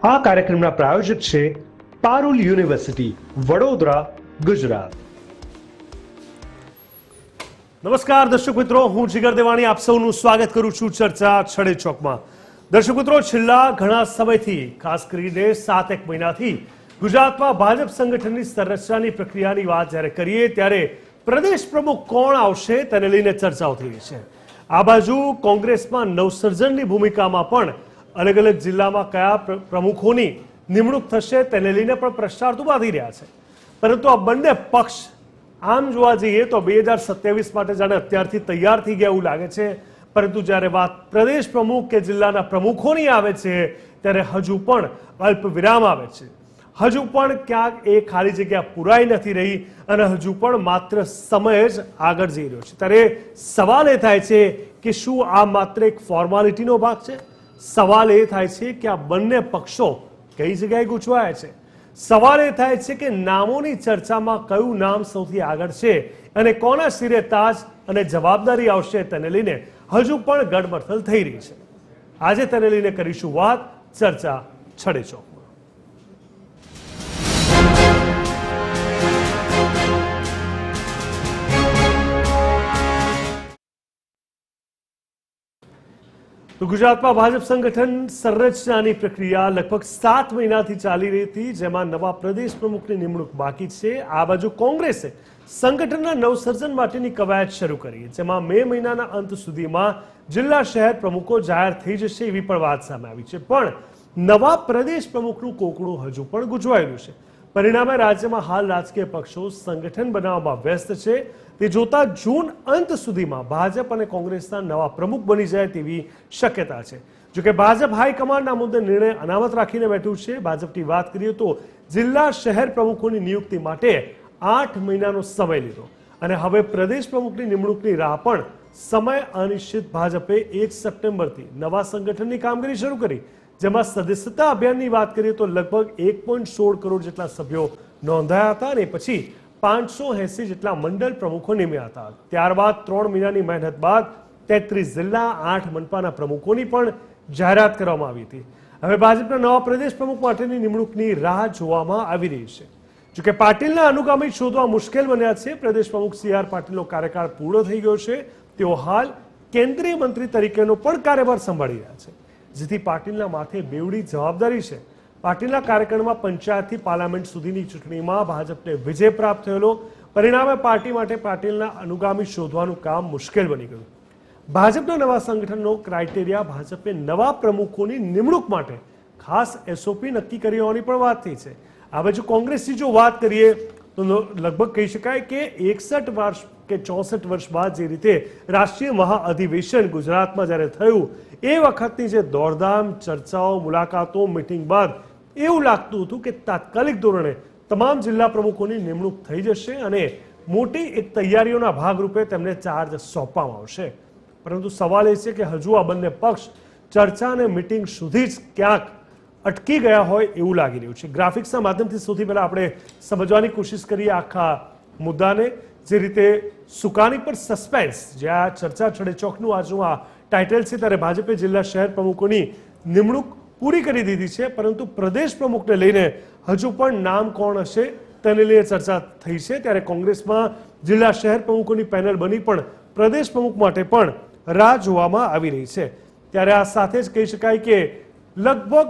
આ કાર્યક્રમના પ્રાયોજક છે પારુલ યુનિવર્સિટી, વડોદરા, ગુજરાત। નમસ્કાર દર્શક મિત્રો, હું જીગર દેવાણી આપ સૌનું સ્વાગત કરું છું ચર્ચા છડે ચોકમાં। દર્શક મિત્રો, છેલ્લા ઘણા સમયથી, ખાસ કરીને 7-1 મહિનાથી ગુજરાતમાં ભાજપ સંગઠનની સંરચનાની પ્રક્રિયાની વાત જ્યારે કરીએ ત્યારે પ્રદેશ પ્રમુખ કોણ આવશે તેને લઈને ચર્ચાઓ થઈ રહી છે। આ બાજુ કોંગ્રેસમાં નવસર્જનની ભૂમિકામાં પણ અલગ અલગ જિલ્લામાં કયા પ્રમુખોની નિમણૂક થશે તેને લઈને પણ પ્રશ્નાર્થ ઊભા થઈ રહ્યા છે। પરંતુ આ બંને પક્ષ આમ જોવા જઈએ તો 2027 માટે જાણે અત્યારથી તૈયાર થઈ ગયા એવું લાગે છે, પરંતુ જ્યારે વાત પ્રદેશ પ્રમુખ કે જિલ્લાના પ્રમુખોની આવે છે ત્યારે હજુ પણ અલ્પ વિરામ આવે છે। હજુ પણ ક્યાંક એ ખાલી જગ્યા પૂરાઈ નથી રહી અને હજુ પણ માત્ર સમય જ આગળ જઈ રહ્યો છે। ત્યારે સવાલ એ થાય છે કે શું આ માત્ર એક ફોર્માલિટીનો ભાગ છે? સવાલ એ થાય છે કે આ બંને પક્ષો કઈ જગ્યાએ ગૂંચવાયા છે? સવાલ એ થાય છે કે નામોની ચર્ચામાં કયું નામ સૌથી આગળ છે અને કોના શિરે તાજ અને જવાબદારી આવશે તેને લઈને હજુ પણ ગડમથલ થઈ રહી છે। આજે તેને લઈને કરીશું વાત ચર્ચા છડે ચોકમાં। તો ગુજરાતમાં ભાજપ સંગઠન સંરચનાની પ્રક્રિયા લગભગ 7 મહિનાથી ચાલી રહી હતી, જેમાં નવા પ્રદેશ પ્રમુખની નિમણૂક બાકી છે। આ બાજુ કોંગ્રેસે સંગઠનના નવસર્જન માટેની કવાયત શરૂ કરી, જેમાં મે મહિનાના અંત સુધીમાં જિલ્લા શહેર પ્રમુખો જાહેર થઈ જશે એવી પણ વાત સામે આવી છે। પણ નવા પ્રદેશ પ્રમુખનું કોકડું હજુ પણ ગૂંચવાયેલું છે। પરિણામે રાજ્યમાં હાલ રાજકીય પક્ષો સંગઠન બનાવવામાં વ્યસ્ત છે। તે જોતા જૂન અંત સુધીમાં ભાજપ અને કોંગ્રેસના નવા પ્રમુખ બની જાય તેવી શક્યતા છે। જોકે ભાજપ હાઈકમાન્ડ આ મુદ્દે નિર્ણય અનામત રાખીને બેઠું છે। ભાજપની વાત કરીએ તો જિલ્લા શહેર પ્રમુખોની નિયુક્તિ માટે 8 મહિનાનો સમય લીધો અને હવે પ્રદેશ પ્રમુખની નિમણૂકની રાહ પણ સમય અનિશ્ચિત। ભાજપે 1 સપ્ટેમ્બરથી નવા સંગઠનની કામગીરી શરૂ કરી, જેમાં સદસ્યતા અભિયાનની વાત કરીએ તો લગભગ 1.16 કરોડ જેટલા સભ્યો નોંધાયા હતા અને પછી 580 જેટલા મંડળ પ્રમુખો નિમ્યા હતા। ત્યારબાદ 3 મહિનાની મહેનત બાદ 33 જિલ્લા 8 મનપાના પ્રમુખોની પણ જાહેરાત કરવામાં આવી હતી। હવે ભાજપના નવા પ્રદેશ પ્રમુખ માટેની નિમણૂકની રાહ જોવામાં આવી રહી છે। જોકે પાટીલના અનુગામી શોધવા મુશ્કેલ બન્યા છે। પ્રદેશ પ્રમુખ CR પાટીલનો કાર્યકાળ પૂરો થઈ ગયો છે। તેઓ હાલ કેન્દ્રીય મંત્રી તરીકેનો પણ કાર્યભાર સંભાળી રહ્યા છે, જેથી પાટીલના માથે બેવડી જવાબદારી છે। પાટીલના કાર્યકાળમાં પંચાયતથી પાર્લામેન્ટ સુધીની ચૂંટણીમાં ભાજપને વિજય પ્રાપ્ત થયેલો, પરિણામે પાર્ટી માટે પાટીલના અનુગામી શોધવાનું કામ મુશ્કેલ બની ગયું। ભાજપના નવા સંગઠનનો ક્રાઇટેરિયા ભાજપે નવા પ્રમુખોની નિમણૂક માટે ખાસ SOP નક્કી કરી હોવાની પણ વાત થઈ છે। આ બાજુ કોંગ્રેસની જો વાત કરીએ તો લગભગ કહી શકાય કે 61 વર્ષ કે 64 વર્ષ બાદ જે રીતે રાષ્ટ્રીય મહાઅધિવેશન ગુજરાતમાં જ્યારે થયું એ વખતની જે દોડધામ, ચર્ચાઓ, મુલાકાતો, મિટિંગ બાદ એવું લાગતું હતું કે તાત્કાલિક ધોરણે તમામ જિલ્લા પ્રમુખોની નિમણૂક થઈ જશે અને મોટી એક તૈયારીઓના ભાગરૂપે તેમને ચાર્જ સોંપવામાં આવશે। પરંતુ સવાલ એ છે કે હજુ આ બંને પક્ષ ચર્ચા અને મિટિંગ સુધી જ ક્યાંક અટકી ગયા હોય એવું લાગી રહ્યું છે। ગ્રાફિક્સના માધ્યમથી સૌથી પહેલા આપણે સમજવાની કોશિશ કરીએ આખા મુદ્દાને। જે રીતે સુકાની પર સસ્પેન્સ, જે આ ચર્ચા છડે ચોકનું આજનું આ ટાઇટલ છે, ત્યારે ભાજપે જિલ્લા શહેર પ્રમુખોની નિમણૂક પૂરી કરી દીધી છે, પરંતુ પ્રદેશ પ્રમુખને લઈને હજુ પણ નામ કોણ હશે તેને લઈને ચર્ચા થઈ છે। ત્યારે કોંગ્રેસમાં જિલ્લા શહેર પ્રમુખોની પેનલ બની પણ પ્રદેશ પ્રમુખ માટે પણ રાહ જોવામાં આવી રહી છે। ત્યારે આ સાથે જ કહી શકાય કે લગભગ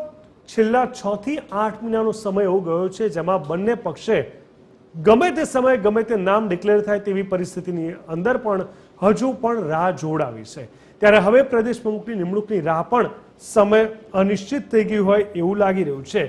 છેલ્લા 6 થી 8 મહિનાનો સમય એવો ગયો છે, જેમાં બંને પક્ષે ગમે તે સમયે ગમે તે નામ ડિક્લેર થાય તેવી પરિસ્થિતિની અંદર પણ હજુ પણ રાહ જોડાવી છે। ત્યારે હવે પ્રદેશ પ્રમુખની નિમણૂકની રાહ પણ સમય અનિશ્ચિત થઈ ગયું હોય એવું લાગી રહ્યું છે।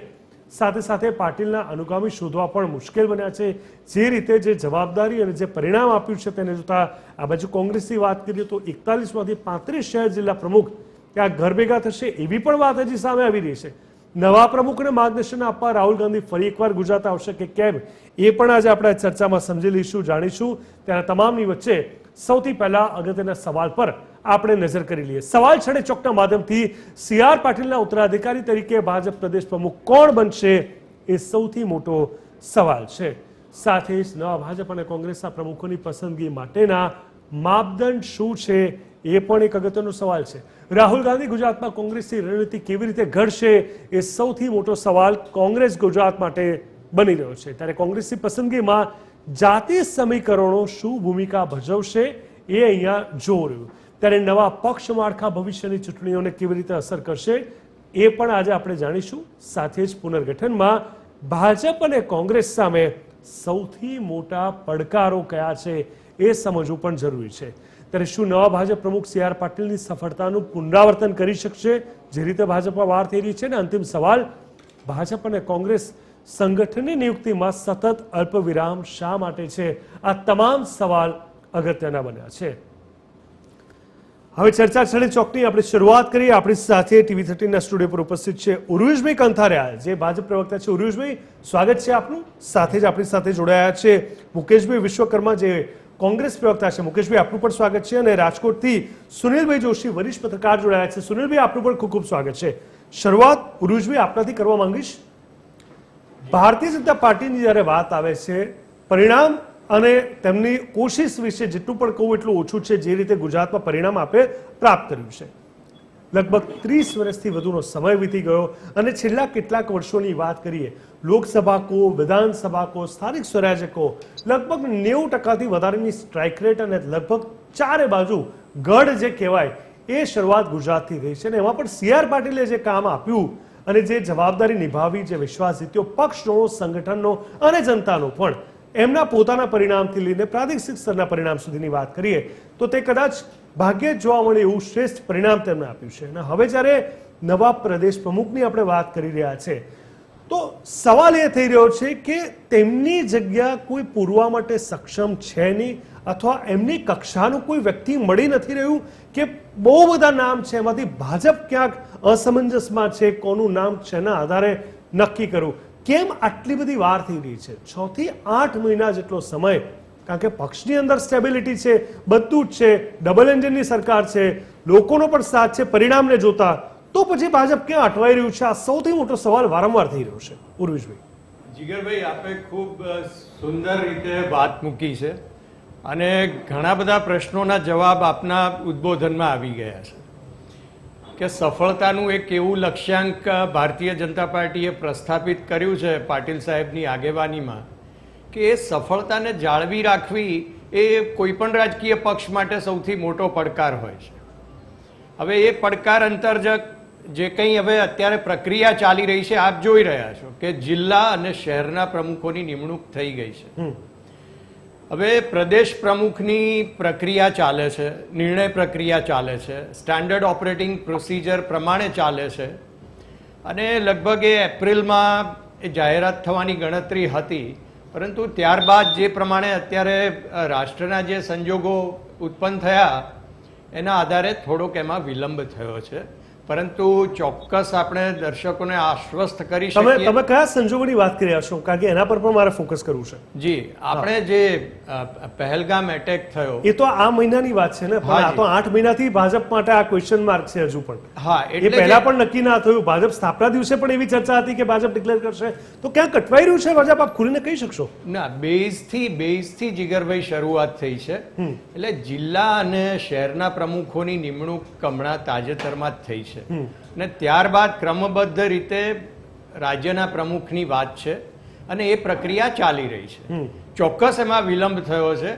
સાથે સાથે પાટીલના અનુગામી શોધવા પણ મુશ્કેલ બન્યા છે। જે રીતે જે જવાબદારી અને જે પરિણામ આપ્યું છે તેને જોતા આ બાજુ કોંગ્રેસની વાત કરીએ તો 41માંથી 35 શહેર જિલ્લા પ્રમુખ ત્યાં ઘર ભેગા થશે એવી પણ વાત હજી સામે આવી રહી છે। નવા પ્રમુખને માર્ગદર્શન આપવા રાહુલ ગાંધી ફરી એકવાર ગુજરાત આવશે કે કેમ એ પણ આજે આપણે ચર્ચામાં સમજી લઈશું, જાણીશું। ત્યારે તમામની વચ્ચે સૌથી પહેલા અગત્યના સવાલ પર આપણે નજર કરી લઈએ। સવાલ છડે ચોકના માધ્યમથી CR પાટીલના ઉત્તરાધિકારી તરીકે ભાજપ પ્રદેશ પ્રમુખ કોણ બનશે એ સૌથી મોટો સવાલ છે। સાથે જ નવા ભાજપ અને કોંગ્રેસના પ્રમુખોની પસંદગી માટેના માપદંડ શું છે એ પણ એક અગત્યનો સવાલ છે. રાહુલ ગાંધી ગુજરાતમાં કોંગ્રેસની રણનીતિ કેવી રીતે ઘડશે એ સૌથી મોટો સવાલ કોંગ્રેસ ગુજરાત માટે બની રહ્યો છે. ત્યારે કોંગ્રેસની પસંદગીમાં જાતીય સમીકરણો શું ભૂમિકા ભજવશે એ અહીંયા જોવું રહ્યું. ત્યારે નવા પક્ષ માળખા ભવિષ્યની ચૂંટણીઓને કેવી રીતે અસર કરશે એ પણ આજે આપણે જાણીશું. સાથે જ પુનર્ગઠનમાં ભાજપ અને કોંગ્રેસ સામે સૌથી મોટા પડકારો કયા છે એ સમજવું પણ જરૂરી છે. ત્યારે શું નવા ભાજપ પ્રમુખ સી.આર. પાટીલની સફળતાનું પુનરાવર્તન કરી શકશે જે રીતે ભાજપમાં વાર થઈ રહી છે? ને અંતિમ સવાલ, ભાજપ અને કોંગ્રેસ સંગઠનની નિયુક્તિમાં સતત અલ્પવિરામ શા માટે છે? આ તમામ સવાલ અગત્યના બન્યા છે. હવે ચર્ચા છેલ્લી ચોકની આપણે શરૂઆત કરીએ. આપણી સાથે ટીવી 13ના સ્ટુડિયો પર ઉપસ્થિત છે ઉર્વેશભાઈ કંથારિયા, જે ભાજપ પ્રવક્તા છે. ઉર્વેશભાઈ, સ્વાગત છે આપનું. સાથે જ આપણી સાથે જોડાયા છે મુકેશભાઈ વિશ્વકર્મા, જે કોંગ્રેસ પ્રવક્તા છે. મુકેશભાઈ, આપનું પણ સ્વાગત છે. અને રાજકોટથી સુનિલભાઈ જોશી, વરિષ્ઠ પત્રકાર, જોડાયા છે. સુનિલભાઈ, આપનું પણ ખૂબ ખૂબ સ્વાગત છે. શરૂઆત ઉર્વેશભાઈ આપનાથી કરવા માંગીશ. ભારતીય જનતા પાર્ટીની જ્યારે વાત આવે છે, પરિણામ અને તેમની કોશિશ વિશે જેટલું પણ કહું એટલું ઓછું છે. જે રીતે ગુજરાતમાં પરિણામ આપે પ્રાપ્ત કર્યું છે, લગભગ 30 વર્ષથી વધુનો સમય વીતી ગયો અને છેલ્લા કેટલાક વર્ષોની વાત કરીએ, લોકસભા કો, વિધાનસભા કો, સ્થાનિક સ્વરાજ્ય કો, લગભગ 90%થી વધારેની સ્ટ્રાઇક રેટ અને લગભગ ચારે બાજુ ગઢ જે કહેવાય એ શરૂઆત ગુજરાતથી રહી છે. અને એમાં પણ સી.આર. પાટીલે જે કામ આપ્યું અને જે જવાબદારી નિભાવી, જે વિશ્વાસ જીત્યો પક્ષનો, સંગઠનનો અને જનતાનો પણ, એમના પોતાના પરિણામથી લઈને પ્રાદેશિક સ્તરના પરિણામ સુધીની વાત કરીએ તો તે કદાચ ભાગ્યે જ જોવા મળે એવું શ્રેષ્ઠ પરિણામ તેમને આપ્યું છે. અને હવે જ્યારે નવા પ્રદેશ પ્રમુખની આપણે વાત કરી રહ્યા છે તો સવાલ એ થઈ રહ્યો છે કે તેમની જગ્યા કોઈ પૂરવા માટે સક્ષમ છે નહીં, અથવા એમની કક્ષાનું કોઈ વ્યક્તિ મળી નથી રહ્યું, કે બહુ બધા નામ છે, એમાંથી ભાજપ ક્યાંક અસમંજસમાં છે, કોનું નામ છેના આધારે નક્કી કરવું. કેમ આટલી બધી વાર થઈ રહી છે? 6 થી 8 મહિના જેટલો સમય, કારણ કે પક્ષની અંદર સ્ટેબિલિટી છે, બધું જ છે, ડબલ એન્જિનની સરકાર છે, લોકોનો પણ સાથ છે પરિણામને જોતા, તો પછી ભાજપ ક્યાં અટવાઈ રહ્યું છે? આ સૌથી મોટો સવાલ વારંવાર થઈ રહ્યો છે. ઉર્વેશભાઈ. જીગરભાઈ, આપે ખૂબ સુંદર રીતે વાત મૂકી છે અને ઘણા બધા પ્રશ્નોના જવાબ આપના ઉદ્બોધનમાં આવી ગયા છે કે સફળતાનું એક એવું લક્ષ્યાંક ભારતીય જનતા પાર્ટીએ પ્રસ્થાપિત કર્યું છે પાટીલ સાહેબની આગેવાનીમાં કે એ સફળતાને જાળવી રાખવી એ કોઈ પણ રાજકીય પક્ષ માટે સૌથી મોટો પડકાર હોય છે. હવે એ પડકાર અંતર્ગત જે કંઈ હવે અત્યારે પ્રક્રિયા ચાલી રહી છે, આપ જોઈ રહ્યા છો કે જિલ્લા અને શહેરના પ્રમુખોની નિમણૂક થઈ ગઈ છે. હવે પ્રદેશ પ્રમુખની પ્રક્રિયા ચાલે છે, નિર્ણય પ્રક્રિયા ચાલે છે, સ્ટાન્ડર્ડ ઓપરેટિંગ પ્રોસિજર પ્રમાણે ચાલે છે અને લગભગ એ એપ્રિલમાં એ જાહેરાત થવાની ગણતરી હતી. પરંતુ ત્યારબાદ જે પ્રમાણે અત્યારે રાષ્ટ્રના જે સંજોગો ઉત્પન્ન થયા એના આધારે થોડોક એમાં વિલંબ થયો છે. પરંતુ ચોક્કસ આપણે દર્શકોને આશ્વસ્ત કરી શકીએ. તમે કયા સંજોગોની વાત કરી રહ્યા છો? કારણ કે એના પર પણ મારે ફોકસ કરવું છે. જી, આપણે જે પહેલગામ એટેક થયો એ તો આ મહિનાની વાત છે ને, પણ આ તો 8 મહિનાથી ભાજપ માટે આ ક્વેશ્ચન માર્ક છે હજુ પણ. હા, એટલે પહેલા પણ નક્કી ના થયું. ભાજપ સ્થાપના દિવસે પણ એવી ચર્ચા હતી કે ભાજપ ડિક્લેર કરશે, તો ક્યાં કટવાઈ રહ્યું છે ભાજપ? આપ ખુલીને કહી શકશો? ના, બેઝથી જીગરભાઈ શરૂઆત થઈ છે. એટલે જિલ્લા અને શહેરના પ્રમુખોની નિમણૂક હમણાં તાજેતરમાં જ થઈ છે ને ત્યારબાદ ક્રમબદ્ધ રીતે રાજ્યના પ્રમુખની વાત છે અને એ પ્રક્રિયા ચાલી રહી છે. ચોક્કસ એમાં વિલંબ થયો છે,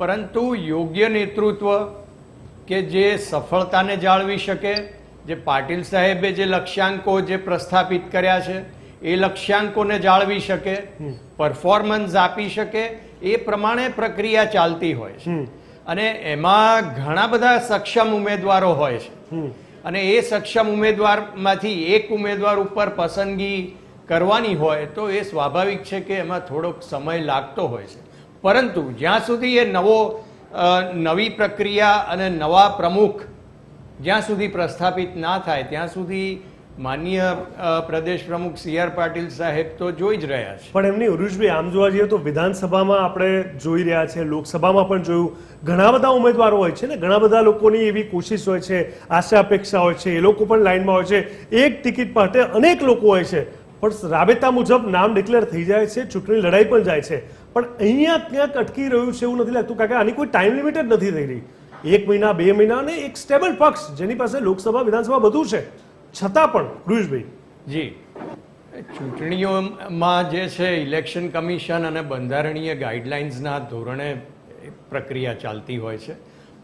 પરંતુ યોગ્ય નેતૃત્વ કે જે સફળતાને જાળવી શકે, જે પાટીલ સાહેબે જે લક્ષ્યાંકો જે પ્રસ્થાપિત કર્યા છે એ લક્ષ્યાંકોને જાળવી શકે, પરફોર્મન્સ આપી શકે, એ પ્રમાણે પ્રક્રિયા ચાલતી હોય છે. અને એમાં ઘણા બધા સક્ષમ ઉમેદવારો હોય છે અને એ સક્ષમ ઉમેદવારમાંથી એક ઉમેદવાર ઉપર પસંદગી કરવાની હોય તો એ સ્વાભાવિક છે કે એમાં થોડોક સમય લાગતો હોય છે. પરંતુ જ્યાં સુધી એ નવી પ્રક્રિયા અને નવા પ્રમુખ જ્યાં સુધી પ્રસ્થાપિત ના થાય ત્યાં સુધી માનનીય પ્રદેશ પ્રમુખ સી.આર. પાટીલ સાહેબ તો જોઈ જ રહ્યા છે. પણ એમની ઉરુષભાઈ, આમ જોવા જઈએ તો વિધાનસભામાં આપણે જોઈ રહ્યા છે, લોકસભામાં પણ જોયું, ઘણા બધા ઉમેદવારો હોય છે ને, ઘણા બધા લોકોની એવી કોશિશ હોય છે, આશા અપેક્ષા હોય છે, એ લોકો પણ લાઈનમાં હોય છે. એક ટિકિટ માટે અનેક લોકો હોય છે, પણ રાબેતા મુજબ નામ ડિક્લેર થઈ જાય છે, ચૂંટણી લડાઈ પણ જાય છે. પણ અહીંયા ક્યાંક અટકી રહ્યું છે એવું નથી લાગતું? કારણ કે આની કોઈ ટાઈમ લિમિટ જ નથી થઈ રહી. 1 મહિના 2 મહિના અને એક સ્ટેબલ પક્ષ જેની પાસે લોકસભા વિધાનસભા બધું છે, છતાં પણ પિયુષભાઈ જી, ચૂંટણીઓમાં જે છે ઇલેક્શન કમિશન અને બંધારણીય ગાઈડલાઇન્સના ધોરણે પ્રક્રિયા ચાલતી હોય છે,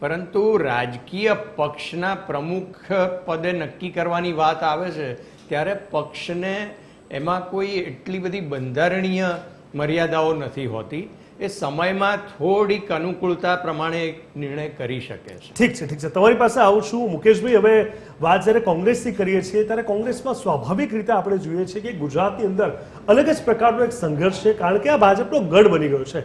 પરંતુ રાજકીય પક્ષના પ્રમુખ પદે નક્કી કરવાની વાત આવે છે ત્યારે પક્ષને એમાં કોઈ એટલી બધી બંધારણીય મર્યાદાઓ નથી હોતી. એ સમયમાં થોડીક અનુકૂળતા પ્રમાણે નિર્ણય કરી શકે છે. ઠીક છે, ઠીક છે, તમારી પાસે આવું છું મુકેશભાઈ. હવે વાત જ્યારે કોંગ્રેસથી કરીએ છીએ ત્યારે કોંગ્રેસમાં સ્વાભાવિક રીતે આપણે જોઈએ છીએ કે ગુજરાતની અંદર અલગ જ પ્રકારનો એક સંઘર્ષ છે, કારણ કે આ ભાજપનો ગઢ બની ગયો છે.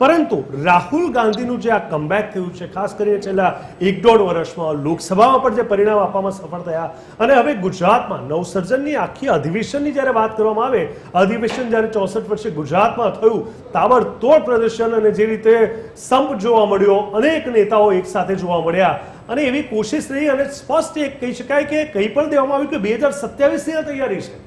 પરંતુ રાહુલ ગાંધીનું જે આ કમબેક થયું છે, ખાસ કરીને છેલ્લા 1-1.5 વર્ષમાં લોકસભામાં પણ જે પરિણામ આપવામાં સફળ થયા, અને હવે ગુજરાતમાં નવસર્જનની આખી અધિવેશનની જ્યારે વાત કરવામાં આવે, અધિવેશન જ્યારે 64 વર્ષે ગુજરાતમાં થયું, તાબડતોડ પ્રદર્શન અને જે રીતે સંપ જોવા મળ્યો, અનેક નેતાઓ એક સાથે જોવા મળ્યા, અને એવી કોશિશ રહી અને સ્પષ્ટ એક કહી શકાય કે કંઈ પણ દેવામાં આવ્યું કે 2027ની તૈયારી છે.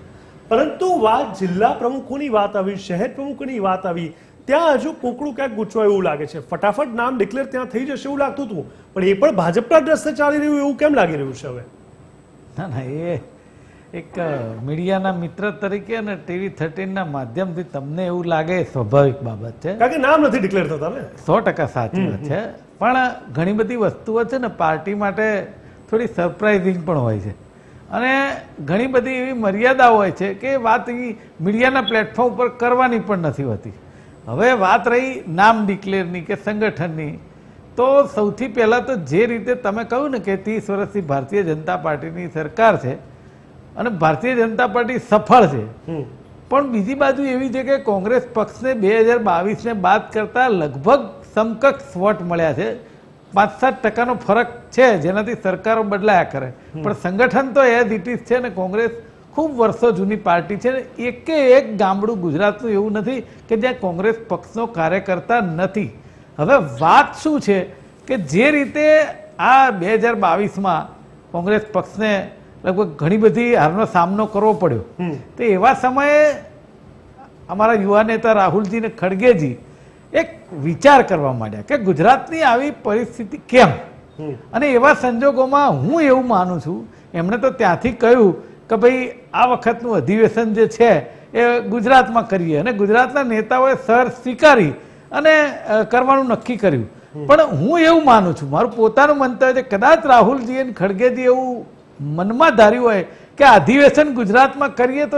પરંતુ વાત જિલ્લા પ્રમુખોની વાત આવી, શહેર પ્રમુખોની વાત આવી, ત્યાં હજુ કોકડું ક્યાંક ગૂંચવાય એવું લાગે છે. ફટાફટ નામ ડિક્લેર ત્યાં થઈ જશે એવું લાગતું હતું, પણ એ પણ ભાજપના જ રસ્તે ચાલી રહ્યું એવું કેમ લાગી રહ્યું છે હવે? ના ના, એ એક મીડિયાના મિત્ર તરીકે અને TV 13ના માધ્યમથી તમને એવું લાગે એ સ્વાભાવિક બાબત છે, કારણ કે નામ નથી ડિક્લેર થતા ને. 100% સાચી વાત છે. પણ ઘણી બધી વસ્તુઓ છે ને પાર્ટી માટે થોડી સરપ્રાઇઝિંગ પણ હોય છે, અને ઘણી બધી એવી મર્યાદા હોય છે કે વાત એ મીડિયાના પ્લેટફોર્મ પર કરવાની પણ નથી હોતી. હવે વાત રહી નામ ડિક્લેરની કે સંગઠનની, તો સૌથી પહેલાં તો જે રીતે તમે કહ્યું ને કે 30 વર્ષથી ભારતીય જનતા પાર્ટીની સરકાર છે અને ભારતીય જનતા પાર્ટી સફળ છે, પણ બીજી બાજુ એવી છે કે કોંગ્રેસ પક્ષને 2022ને બાદ કરતા લગભગ સમકક્ષ વોટ મળ્યા છે. 5-7% ફરક છે જેનાથી સરકારો બદલાયા કરે, પણ સંગઠન તો એઝ ઇટ ઇઝ છે ને. કોંગ્રેસ ખૂબ વર્ષો જૂની પાર્ટી છે ને એકે એક ગામડું ગુજરાતનું એવું નથી કે જ્યાં કોંગ્રેસ પક્ષનો કાર્યકર્તા નથી. હવે વાત શું છે કે જે રીતે આ 2022માં કોંગ્રેસ પક્ષને લગભગ ઘણી બધી હારનો સામનો કરવો પડ્યો, તો એવા સમયે અમારા યુવા નેતા રાહુલજી ને ખડગેજી એક વિચાર કરવા માંડ્યા કે ગુજરાતની આવી પરિસ્થિતિ કેમ, અને એવા સંજોગોમાં હું એવું માનું છું, એમણે તો ત્યાંથી કહ્યું કે ભાઈ આ વખતનું અધિવેશન જે છે એ ગુજરાતમાં કરીએ, અને ગુજરાતના નેતાઓએ સર સ્વીકારી અને કરવાનું નક્કી કર્યું. પણ હું એવું માનું છું, મારું પોતાનું મંતવ્ય છે, કદાચ રાહુલજી અને ખડગેજી એવું મનમાં ધાર્યું હોય કે અધિવેશન ગુજરાતમાં કરીએ તો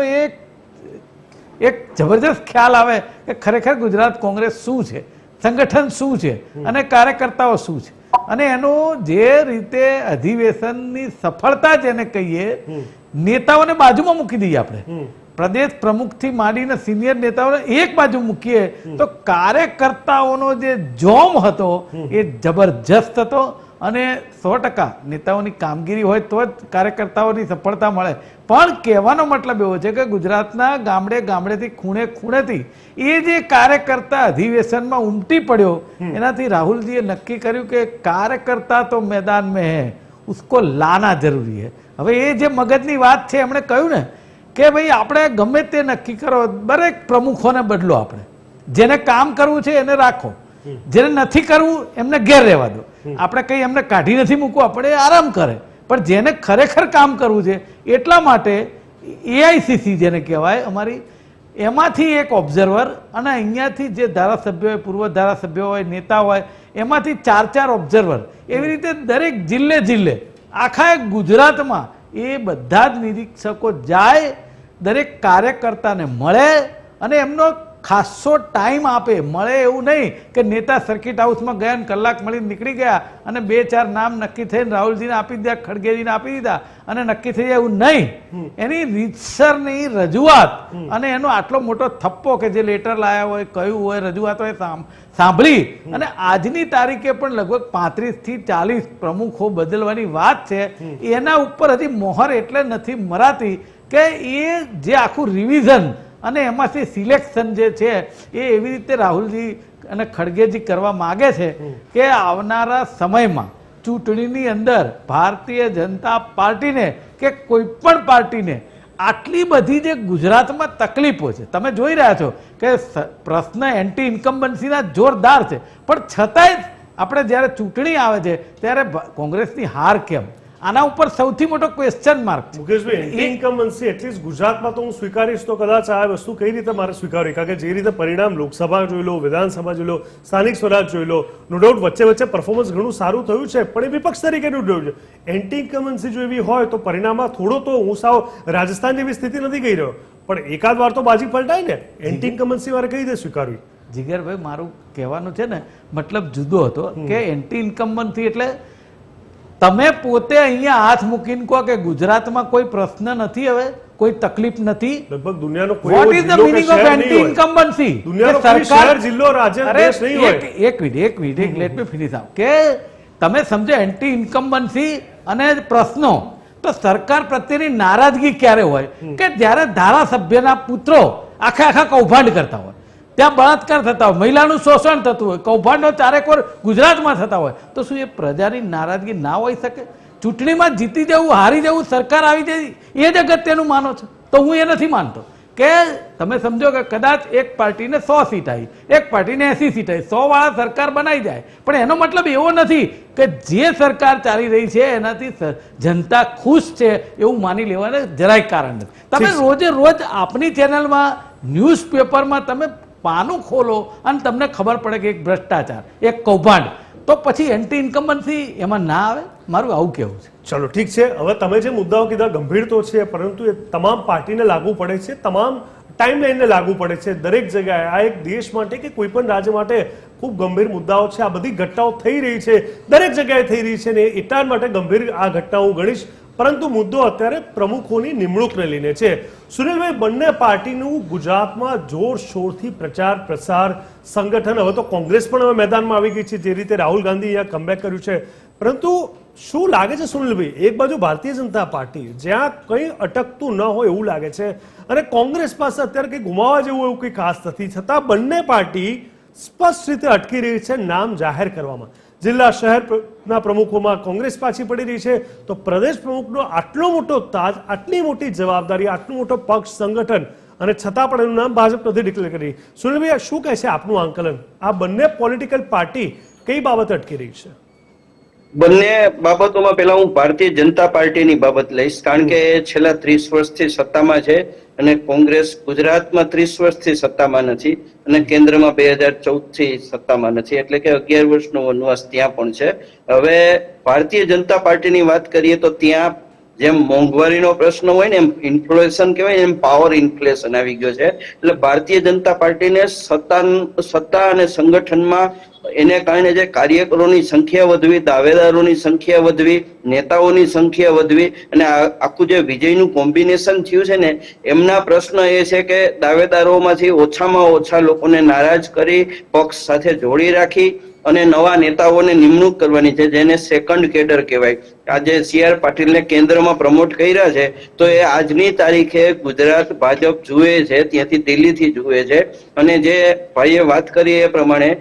એક જબરજસ્ત ખ્યાલ આવે કે ખરેખર ગુજરાત કોંગ્રેસ શું છે, સંગઠન શું છે અને કાર્યકર્તાઓ શું છે. અને એનું જે રીતે અધિવેશનની સફળતા જેને કહીએ, નેતાઓને બાજુમાં મૂકી દઈએ આપણે, પ્રદેશ પ્રમુખથી માંડીને સિનિયર નેતાઓને એક બાજુ મૂકીએ, તો કાર્યકર્તાઓનો જે જોમ હતો એ જબરજસ્ત હતો. અને 100% નેતાઓની કામગીરી હોય તો જ કાર્યકર્તાઓની સફળતા મળે. પણ કહેવાનો મતલબ એવો છે કે ગુજરાતના ગામડે ગામડેથી ખૂણે ખૂણેથી એ જે કાર્યકર્તા અધિવેશનમાં ઉમટી પડ્યો, એનાથી રાહુલજીએ નક્કી કર્યું કે કાર્યકર્તા તો મેદાન મેં હે, ઉસકો લાના જરૂરી હે. હવે એ જે મગજની વાત છે એમણે કહ્યું ને કે ભાઈ આપણે ગમે તે નક્કી કરો, દરેક પ્રમુખોને બદલો, આપણે જેને કામ કરવું છે એને રાખો, જેને નથી કરવું એમને ઘેર રહેવા દો. આપણે કંઈ એમને કાઢી નથી મૂકવું, આપણે આરામ કરે, પણ જેને ખરેખર કામ કરવું છે એટલા માટે AICC જેને કહેવાય અમારી, એમાંથી એક ઓબ્ઝર્વર, અને અહીંયાથી જે ધારાસભ્યો હોય, પૂર્વ ધારાસભ્યો હોય, નેતા હોય, એમાંથી 4-4 ઓબ્ઝર્વર, એવી રીતે દરેક જિલ્લે આખા ગુજરાતમાં એ બધા જ નિરીક્ષકો જાય, દરેક કાર્યકર્તાને મળે અને એમનો ખાસો ટાઈમ આપે. મળે એવું નહીં કે નેતા સર્કિટ હાઉસમાં ગયા ને કલાક મળી નીકળી ગયા અને 2-4 નામ નક્કી થઈને રાહુલજીને આપી દીધા, ખડગેજીને આપી દીધા અને નક્કી થઈ જાય એવું નહીં. એની રીતસરની રજૂઆત અને એનો આટલો મોટો થપ્પો કે જે લેટર લાયા હોય, કહ્યું હોય, રજૂઆત હોય, સાંભળી, અને આજની તારીખે પણ લગભગ 35 થી 40 પ્રમુખો બદલવાની વાત છે. એના ઉપર હજી મોહર એટલે નથી મરાતી કે એ જે આખું રિવિઝન અને એમાંથી સિલેક્શન જે છે એ એવી રીતે રાહુલજી અને ખડગેજી કરવા માગે છે કે આવનારા સમયમાં ચૂંટણીની અંદર ભારતીય જનતા પાર્ટીને કે કોઈ પણ પાર્ટીને આટલી બધી જે ગુજરાતમાં તકલીફો છે, તમે જોઈ રહ્યા છો કે પ્રશ્ન એન્ટી ઇન્કમ્બન્સીના જોરદાર છે, પણ છતાંય આપણે જ્યારે ચૂંટણી આવે છે ત્યારે કોંગ્રેસની હાર કેમ, આના ઉપર સૌથી મોટો ક્વેશ્ચન માર્ક છે. મુકેશભાઈ, એન્ટી ઇન્કમ્બન્સી એટલીસ્ટ ગુજરાતમાં તો હું સ્વીકારીશ, તો કદાચ આ વસ્તુ કઈ રીતે મારે સ્વીકારવી? કારણ કે જે રીતે પરિણામ લોકસભા જોઈ લો, વિધાનસભા જોઈ લો, સ્થાનિક સ્વરાજ જોઈ લો, નો ડાઉટ વચ્ચે વચ્ચે પરફોર્મન્સ ઘણું સારું થયું છે, પણ એ વિપક્ષ તરીકેનું જોયું છે. એન્ટી ઇન્કમ્બન્સી જો એવી હોય તો પરિણામમાં થોડો તો હું સાવ રાજસ્થાન જેવી સ્થિતિ નથી કહી રહ્યો, પણ એકાદ વાર તો બાજી પલટાય ને. એન્ટી ઇન્કમ્બન્સી મારે કઈ રીતે સ્વીકારવી? જીગરભાઈ, મારું કહેવાનું છે ને મતલબ જુદો હતો કે એન્ટી ઇન્કમ્બન્સી એટલે તમે પોતે અહીંયા હાથ મૂકીને કહો કે ગુજરાતમાં કોઈ પ્રશ્ન નથી, હવે કોઈ તકલીફ નથી. લગભગ દુનિયાનો કોઈ વોટ એવો ઇઝ ધ જિલ્લો કે મીનિંગ શહેર ઓફ નહીં એન્ટી હોય. ઇન્કમ્બન્સી? દુનિયાનો કોઈ શહેર, જિલ્લો, રાજ્ય, દેશ નહીં હોય. એક minute let me finish out. કે તમે સમજો એન્ટી ઇન્કમ્બન્સી અને પ્રશ્નો, તો સરકાર પ્રત્યેની નારાજગી ક્યારે હોય કે જ્યારે ધારાસભ્યના પુત્રો આખા કૌભાંડ કરતા હોય, ત્યાં બળાત્કાર થતા હોય, મહિલાનું શોષણ થતું હોય, કૌભાંડો ચારેકોર ગુજરાતમાં થતા હોય, તો શું એ પ્રજાની નારાજગી ના હોઈ શકે? ચૂંટણીમાં જીતી જવું, હારી જવું, સરકાર આવી જાય એ જ અગત્યનું માનો છો? તો હું એ નથી માનતો. કે તમે સમજો કે કદાચ એક પાર્ટીને 100 સીટ આવી, એક પાર્ટીને 80 સીટ આવી, 100 વાળા સરકાર બનાવી જાય, પણ એનો મતલબ એવો નથી કે જે સરકાર ચાલી રહી છે એનાથી જનતા ખુશ છે એવું માની લેવાને જરાય કારણ નથી. તમે રોજે રોજ આપની ચેનલમાં, ન્યૂઝપેપરમાં તમે પાનું ખોલો અને તમને ખબર પડે કે એક ભ્રષ્ટાચાર, એક કૌભાંડ, તો પછી એન્ટી ઇન્કમ્બન્સી એમાં ના આવે? મારું આવું કહેવું છે. ચલો ઠીક છે. હવે તમે જે મુદ્દાઓ કીધા ગંભીર તો છે, પરંતુ એ તમામ પાર્ટીને લાગુ પડે છે, તમામ ટાઈમલાઈનને લાગુ પડે છે, દરેક જગ્યાએ. આ એક દેશ માટે કે કોઈ પણ રાજ્ય માટે ખૂબ ગંભીર મુદ્દાઓ છે. આ બધી ઘટનાઓ થઈ રહી છે, દરેક જગ્યાએ થઈ રહી છે ને એટલા માટે ગંભીર આ ઘટનાઓ હું ગણીશ. પરંતુ મુદ્દો અત્યારે પ્રમુખોની નિમણૂકને લઈને છે. સુનિલભાઈ, બંને પાર્ટીનું ગુજરાતમાં જોરશોરથી પ્રચાર પ્રસાર, સંગઠન, હવે તો કોંગ્રેસ પણ હવે મેદાનમાં આવી ગઈ છે, જે રીતે રાહુલ ગાંધી અહીંયા કમબેક કર્યું છે. પરંતુ શું લાગે છે સુનિલભાઈ, એક બાજુ ભારતીય જનતા પાર્ટી જ્યાં કંઈ અટકતું ન હોય એવું લાગે છે, અને કોંગ્રેસ પાસે અત્યારે કંઈ ગુમાવવા જેવું એવું કંઈ ખાસ નથી, છતાં બંને પાર્ટી સ્પષ્ટ રીતે અટકી રહી છે નામ જાહેર કરવામાં. જિલ્લા શહેરના પ્રમુખોમાં કોંગ્રેસ પાછી પડી રહી છે, તો પ્રદેશ પ્રમુખનો આટલો મોટો તાજ, આટલી મોટી જવાબદારી, આટલું મોટો પક્ષ, સંગઠન, અને છતાં પણ એનું નામ ભાજપ નથી ડિક્લેર કરી. સુનિલભાઈ, શું કહે છે આપનું આંકલન? આ બંને પોલિટિકલ પાર્ટી કઈ બાબતે અટકી રહી છે? બંને બાબતોમાં પહેલા હું ભારતીય જનતા પાર્ટીની બાબત લઈશ, કારણ કે છેલ્લા 30 વર્ષથી સત્તામાં છે અને કોંગ્રેસ ગુજરાતમાં 30 વર્ષથી સત્તામાં નથી અને કેન્દ્રમાં 2014 થી સત્તામાં નથી, એટલે કે 11 વર્ષનો વનવાસ ત્યાં પણ છે. હવે ભારતીય જનતા પાર્ટીની વાત કરીએ તો ત્યાં જેમ મોંઘવારીનો પ્રશ્ન હોય ને, એમ ઇન્ફ્લેશન કહેવાય, એમ પાવર ઇન્ફ્લેશન આવી ગયો છે. એટલે ભારતીય જનતા પાર્ટીને સત્તા અને સંગઠનમાં એને કારણે જે કાર્યકરોની સંખ્યા વધવી, દાવેદારોની સંખ્યા વધવી, નેતાઓની સંખ્યા વધવી, અને આખું જે વિજયનું કોમ્બિનેશન થયું છે ને, એમના પ્રશ્ન એ છે કે દાવેદારોમાંથી ઓછામાં ઓછા લોકોને નારાજ કરી પક્ષ સાથે જોડી રાખી અને નવા નેતાઓને નિમણૂક કરવાની છે, જેને સેકન્ડ કેડર કહેવાય. આજે CR પાટીલને કેન્દ્રમાં પ્રમોટ કર્યા છે, તો એ આજની તારીખે ગુજરાત ભાજપ જુએ છે, ત્યાંથી દિલ્હીથી જુએ છે. અને જે ભાઈએ વાત કરી એ પ્રમાણે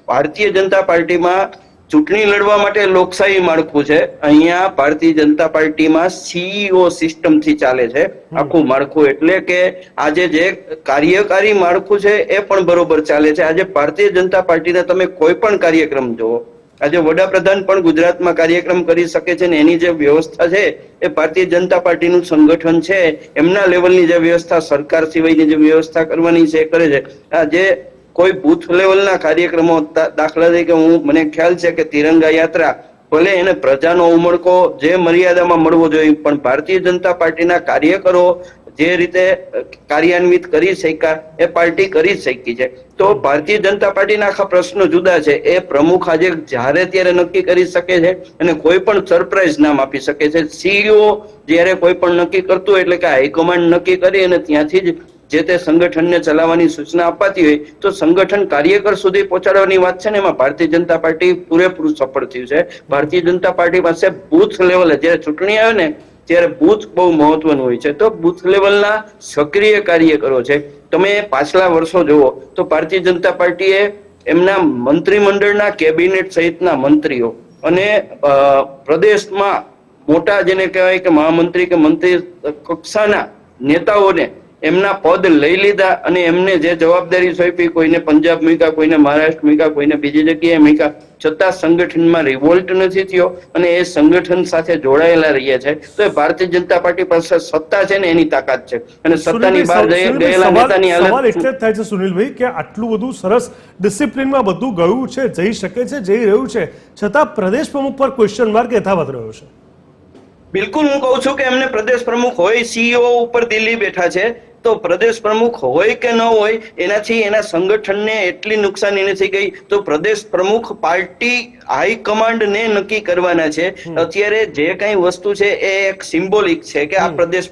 ભારતીય જનતા પાર્ટીમાં ચૂંટણી લડવા માટે લોકશાહી માળખું છે. અહીંયા ભારતીય જનતા પાર્ટીમાં CEO સિસ્ટમથી ચાલે છે આખું માળખું, એટલે કે આજે જે કાર્યકારી માળખું છે એ પણ બરોબર ચાલે છે. આજે ભારતીય જનતા પાર્ટીના તમે કોઈ પણ કાર્યક્રમ જુઓ, આજે વડાપ્રધાન પણ ગુજરાતમાં કાર્યક્રમ કરી શકે છે ને એની જે વ્યવસ્થા છે એ ભારતીય જનતા પાર્ટીનું સંગઠન છે, એમના લેવલની જે વ્યવસ્થા, સરકાર સિવાયની જે વ્યવસ્થા કરવાની છે એ કરે છે. આજે કોઈ બૂથ લેવલના કાર્યક્રમો, દાખલા તરીકે મને ખ્યાલ છે કે તિરંગા યાત્રા, ભલે એને પ્રજાનો ઉમળકો જે મર્યાદામાં મળવો જોઈએ, પણ ભારતીય જનતા પાર્ટીના કાર્યકરો જે રીતે કાર્યાન્વિત કરી શક્યા એ પાર્ટી કરી શકી છે. તો ભારતીય જનતા પાર્ટીના આખા પ્રશ્નો જુદા છે. એ પ્રમુખ આજે જ્યારે ત્યારે નક્કી કરી શકે છે અને કોઈ પણ સરપ્રાઈઝ નામ આપી શકે છે. CEO જ્યારે કોઈ પણ નક્કી કરતું હોય, એટલે કે હાઈકમાન્ડ નક્કી કરી અને ત્યાંથી જ જે તે સંગઠનને ચલાવવાની સૂચના અપાતી હોય, તો સંગઠન કાર્યકર સુધી પહોંચાડવાની વાત છે ને, એમાં ભારતીય જનતા પાર્ટી પૂરેપૂરું સફળ થયું છે. ભારતીય જનતા પાર્ટી પાસે બૂથ લેવલે જયારે ચૂંટણી આવે ને ત્યારે બૂથ બહુ મહત્વનું હોય છે, તો બૂથ લેવલના સક્રિય કાર્યકરો છે. તમે પાછલા વર્ષો જુઓ તો ભારતીય જનતા પાર્ટીએ એમના મંત્રીમંડળના, કેબિનેટ સહિતના મંત્રીઓ અને પ્રદેશમાં મોટા જેને કહેવાય કે મહામંત્રી કે મંત્રી કક્ષાના નેતાઓને એમના પદ લઈ લીધા અને એમને જે જવાબદારી સોંપી, કોઈને પંજાબ મૂક્યા, કોઈને મહારાષ્ટ્ર મૂક્યા, કોઈને બીજી જગ્યાએ મૂક્યા, છતાં સંગઠનમાં રિવોલ્ટ નથી થયો અને એ સંગઠન સાથે જોડાયેલા રહ્યા છે. તો એ ભારતીય જનતા પાર્ટી પાસે સત્તા છે ને એની તાકાત છે અને સત્તાની બહાર ગયેલા નેતાની સવાલ હાલત એટલે જ થાય છે સુનિલભાઈ કે આટલું બધું સરસ ડિસિપ્લિનમાં બધું ગયું છે, જઈ શકે છે, જઈ રહ્યું છે, છતાં પ્રદેશ પ્રમુખ પર ક્વેશ્ચન માર્ક યથાવત રહ્યો છે. બિલકુલ, હું કહું છું કે એમને પ્રદેશ પ્રમુખ હોય, સીઈઓ ઉપર દિલ્હી બેઠા છે, તો પ્રદેશ પ્રમુખ હોય કે ન હોય એનાથી એના સંગઠનને એટલી નુકસાની નથી ગઈ. તો પ્રદેશ પ્રમુખ પાર્ટી હાઈકમાન્ડને નક્કી કરવાના છે. અત્યારે જે કઈ વસ્તુ છે એ એક સિમ્બોલિક છે કે આ પ્રદેશ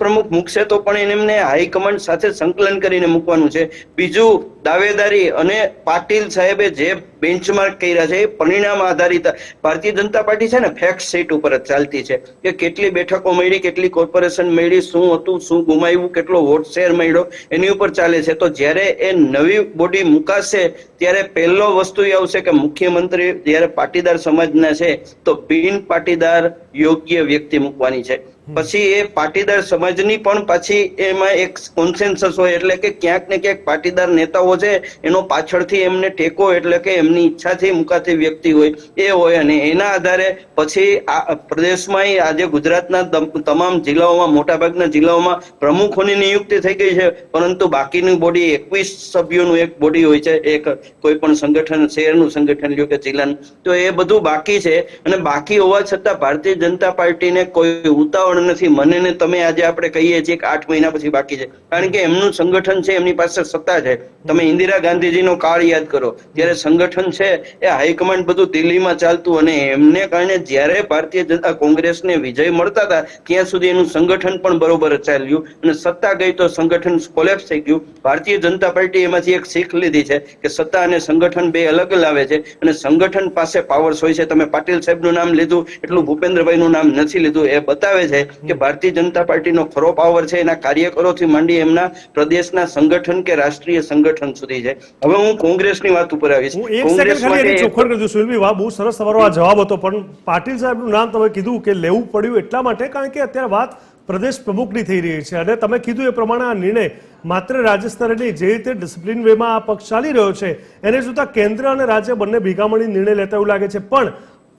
પ્રમુખ મૂકશે તો પણ એમને હાઈકમાન્ડ સાથે સંકલન કરીને મૂકવાનું છે. બીજું, દાવેદારી અને પાટીલ સાહેબે જે બેન્ચમાર્ક કર્યા છે એ પરિણામ આધારિત. ભારતીય જનતા પાર્ટી છે ને ફેક્ટ શીટ ઉપર જ ચાલતી છે કે કેટલી બેઠકો મળી, કેટલી કોર્પોરેશન મળી, શું હતું, શું ગુમાવ્યું, કેટલો વોટ શેર મળ્યો, એની ઉપર ચાલે છે. તો જ્યારે એ નવી બોડી મુકાશે ત્યારે પહેલો વસ્તુ એ આવશે કે મુખ્યમંત્રી જ્યારે પાટીદાર સમાજના છે તો બિન પાટીદાર યોગ્ય વ્યક્તિ મૂકવાની છે. પછી એ પાટીદાર સમાજની પણ પાછી એમાં એક કોન્સેન્સસ હોય, એટલે કે ક્યાંક ને ક્યાંક પાટીદાર નેતાઓ છે એનો પાછળથી એમને ટેકો, એટલે કે એમની ઈચ્છાથી મુકાતી વ્યક્તિ હોય એ હોય અને એના આધારે પછી આ પ્રદેશમાં આજે ગુજરાતના તમામ જિલ્લાઓમાં, મોટાભાગના જિલ્લાઓમાં પ્રમુખોની નિયુક્તિ થઈ ગઈ છે, પરંતુ બાકીની બોડી 21 સભ્યોનું એક બોડી હોય છે, એક કોઈ પણ સંગઠન, શહેરનું સંગઠન લ્યો કે જિલ્લાનું, તો એ બધું બાકી છે. અને બાકી હોવા છતાં ભારતીય જનતા પાર્ટીને કોઈ ઉતાવળ નથી. મને ને તમે આજે આપણે કહીએ છીએ કે 8 મહિના પછી બાકી છે, કારણ કે એમનું સંગઠન છે, એમની પાસે સત્તા છે. તમે ઇન્દિરા ગાંધીજીનો કાળ યાદ કરો, ત્યારે સંગઠન છે એ હાઈકમાન્ડ બધું દિલ્હીમાં ચાલતું અને એમને કારણે જ્યારે ભારતીય જનતા કોંગ્રેસને વિજય મળતા હતા ત્યાં સુધી એનું સંગઠન પણ બરોબર ચાલ્યું અને સત્તા ગઈ તો સંગઠન કોલેપ્સ થઈ ગયું. ભારતીય જનતા પાર્ટી એમાંથી એક શીખ લીધી છે કે સત્તા અને સંગઠન બે અલગ લાવે છે અને સંગઠન પાસે પાવર્સ હોય છે. તમે પાટીલ સાહેબનું નામ લીધું એટલું ભૂપેન્દ્રભાઈનું નામ નથી લીધું. એ બતાવે છે કે ભારતીય જનતા પાર્ટીનો ખરો પાવર છે એના કાર્યકરોથી માંડી એમના પ્રદેશના સંગઠન કે રાષ્ટ્રીય સંગઠન સુધી છે. હવે હું કોંગ્રેસની વાત ઉપર આવીશ. હું એક સેકન્ડ ખાલી એની ચોખવટ કરી દઉં સુનિલભાઈ, વાહ, બહુ સરસ તમારો આ જવાબ હતો. પણ પાટીલ સાહેબનું નામ તમે કીધું કે લેવું પડ્યું એટલા માટે કારણ કે અત્યારે વાત પ્રદેશ પ્રમુખની થઈ રહી છે અને તમે કીધું એ પ્રમાણે આ નિર્ણય માત્ર રાજ્ય સ્તરે નહીં, જે રીતે ડિસિપ્લિન વેમાં આ પક્ષ ચાલી રહ્યો છે એને જોતા કેન્દ્ર અને રાજ્ય બંને ભેગા મળી નિર્ણય લેતા એવું લાગે છે. પણ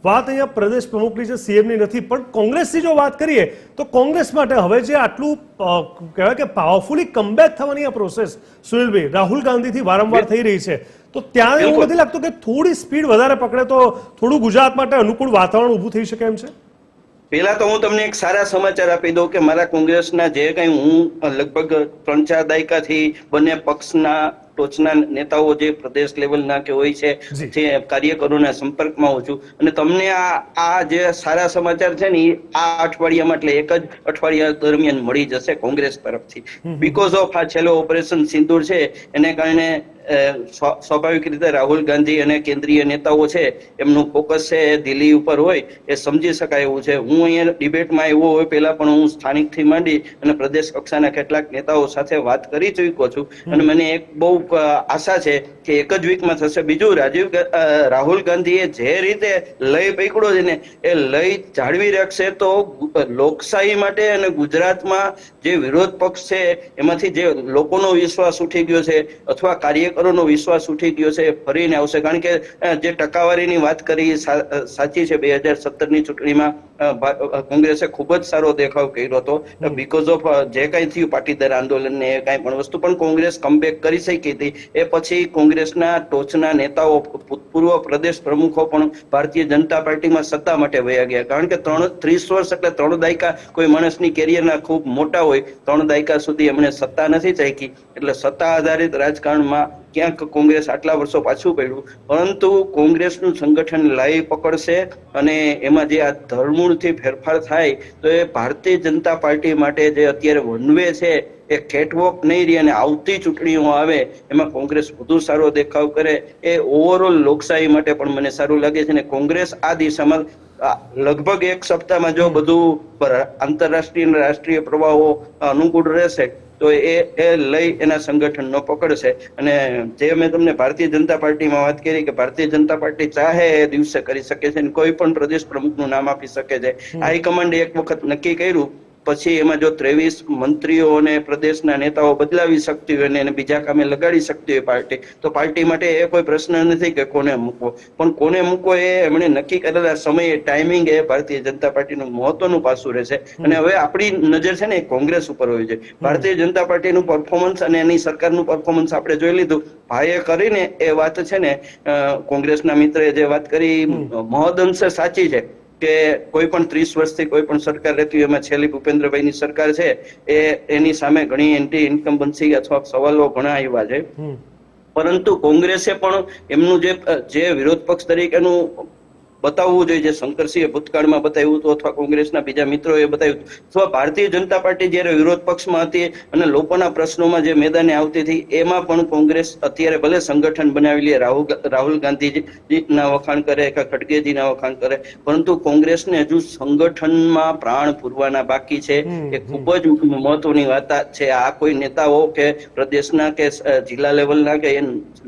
વાત અહીંયા પ્રદેશ પ્રમુખની છે, સીએમની નથી. પણ કોંગ્રેસની જો વાત કરીએ તો કોંગ્રેસ માટે હવે જે આટલું કહેવાય કે પાવરફુલી કમબેક થવાની આ પ્રોસેસ સુનિલભાઈ રાહુલ ગાંધીથી વારંવાર થઈ રહી છે, તો ત્યાં એવું નથી લાગતું કે થોડી સ્પીડ વધારે પકડે તો થોડું ગુજરાત માટે અનુકૂળ વાતાવરણ ઊભું થઈ શકે એમ છે? પેલા તો હું તમને એક સારા સમાચાર આપી દઉં કે મારા કોંગ્રેસના જે કઈ હું લગભગ 3-4 દાયકાથી બંને પક્ષના ટોચના નેતાઓ જે પ્રદેશ લેવલના કે હોય છે જે કાર્યકરોના સંપર્કમાં હોઉં છું અને તમને આ જે સારા સમાચાર છે ને આ અઠવાડિયામાં એટલે એક જ અઠવાડિયા દરમિયાન મળી જશે કોંગ્રેસ તરફથી. બીકોઝ ઓફ આ છેલ્લો ઓપરેશન સિંદૂર છે એને કારણે સ્વાભાવિક રીતે રાહુલ ગાંધી અને કેન્દ્રીય નેતાઓ છે એમનું ફોકસ છે દિલ્હી ઉપર હોય એ સમજી શકાય એવું છે. હું અહીંયા ડિબેટમાં આવ્યો હોય પહેલા પણ હું સ્થાનિકથી માંડી અને પ્રદેશ કક્ષાના કેટલાક નેતાઓ સાથે વાત કરી ચૂક્યો છું અને મને એક બહુ આશા છે કે એક જ વીકમાં થશે. બીજું, રાહુલ ગાંધીએ જે રીતે લય પકડ્યો છે ને એ લય જાળવી રાખશે તો લોકશાહી માટે અને ગુજરાતમાં જે વિરોધ પક્ષ છે એમાંથી જે લોકોનો વિશ્વાસ ઉઠી ગયો છે અથવા કાર્યકરોનો વિશ્વાસ ઉઠી ગયો છે એ ફરીને આવશે. કારણ કે જે ટકાવારીની વાત કરી સાચી છે, 2017ની ચૂંટણીમાં કોંગ્રેસે ખૂબ જ સારો દેખાવ કર્યો હતો બીકોઝ ઓફ જે કઈ થયું પાટીદાર આંદોલન ને કઈ પણ વસ્તુ, પણ કોંગ્રેસ કમબેક કરી શકી હતી. એ પછી કોંગ્રેસના ટોચના નેતાઓ, ભૂતપૂર્વ પ્રદેશ પ્રમુખો પણ ભારતીય જનતા પાર્ટીમાં સત્તા માટે વયા ગયા. કારણ કે 30 વર્ષ એટલે 3 દાયકા કોઈ માણસની કેરિયરના ખૂબ મોટા હોય, 3 દાયકા સુધી એમણે સત્તા નથી ચાખી એટલે સત્તા આધારિત રાજકારણમાં ક્યાંક કોંગ્રેસ આટલા વર્ષો પાછું પડ્યું. પરંતુ કોંગ્રેસનું સંગઠન લાઈ પકડશે અને એમાં જે આ ધરમૂળથી ફેરફાર થાય તો એ ભારતીય જનતા પાર્ટી માટે જે અત્યારે વનવે છે એ કેટવોક નહીં રહી અને આવતી ચૂંટણીઓ આવે એમાં કોંગ્રેસ વધુ સારો દેખાવ કરે. એ ઓવરઓલ લોકશાહી માટે પણ મને સારું લાગે છે અને કોંગ્રેસ આ દિશામાં લગભગ એક સપ્તાહમાં જો બધું આંતરરાષ્ટ્રીય અને રાષ્ટ્રીય પ્રવાહો અનુકૂળ રહેશે તો એ લઈ એના સંગઠનનો પકડશે. અને જે મેં તમને ભારતીય જનતા પાર્ટીમાં વાત કરી કે ભારતીય જનતા પાર્ટી ચાહે એ દિવસે કરી શકે છે અને કોઈ પણ પ્રદેશ પ્રમુખનું નામ આપી શકે છે. હાઈકમાન્ડે એક વખત નક્કી કર્યું પછી એમાં જો 23 મંત્રીઓ અને પ્રદેશના નેતાઓ બદલાવી શકતી હોય અને બીજા કામે લગાડી શકતી હોય પાર્ટી, તો પાર્ટી માટે એ કોઈ પ્રશ્ન નથી કે કોને મૂકવો, પણ કોને મૂકવો એ એમણે નક્કી કરેલા સમયે ટાઈમિંગ એ ભારતીય જનતા પાર્ટીનું મહત્વનું પાસું રહેશે. અને હવે આપણી નજર છે ને એ કોંગ્રેસ ઉપર હોવી જોઈએ. ભારતીય જનતા પાર્ટીનું પરફોર્મન્સ અને એની સરકારનું પરફોર્મન્સ આપણે જોઈ લીધું. ભાઈએ કરીને એ વાત છે ને કોંગ્રેસના મિત્રએ જે વાત કરી મહદઅંશે સાચી છે કે કોઈ પણ 30 વર્ષથી કોઈ પણ સરકાર રહેતી હોય, એમાં છેલ્લી ભૂપેન્દ્રભાઈની સરકાર છે એની સામે ઘણી એન્ટી ઇન્કમ્બન્સી અથવા સવાલો ઘણા આવ્યા છે. પરંતુ કોંગ્રેસે પણ એમનું જે વિરોધ પક્ષ તરીકેનું બતાવવું જોઈએ, જે શંકરસિંહે ભૂતકાળમાં બતાવ્યું હતું અથવા કોંગ્રેસના બીજા મિત્રોએ બતાવ્યું અથવા ભારતીય જનતા પાર્ટી જ્યારે વિરોધ પક્ષમાં હતી અને લોકોના પ્રશ્નોમાં જે મેદાને આવતી હતી, એમાં પણ કોંગ્રેસ અત્યારે ભલે સંગઠન બનાવી લે, રાહુલ ગાંધીજીના વખાણ કરે કે ખડગેજીના વખાણ કરે, પરંતુ કોંગ્રેસને હજુ સંગઠનમાં પ્રાણ પૂરવાના બાકી છે. એ ખૂબ જ મહત્વની વાત છે. આ કોઈ નેતાઓ કે પ્રદેશના કે જિલ્લા લેવલના કે એ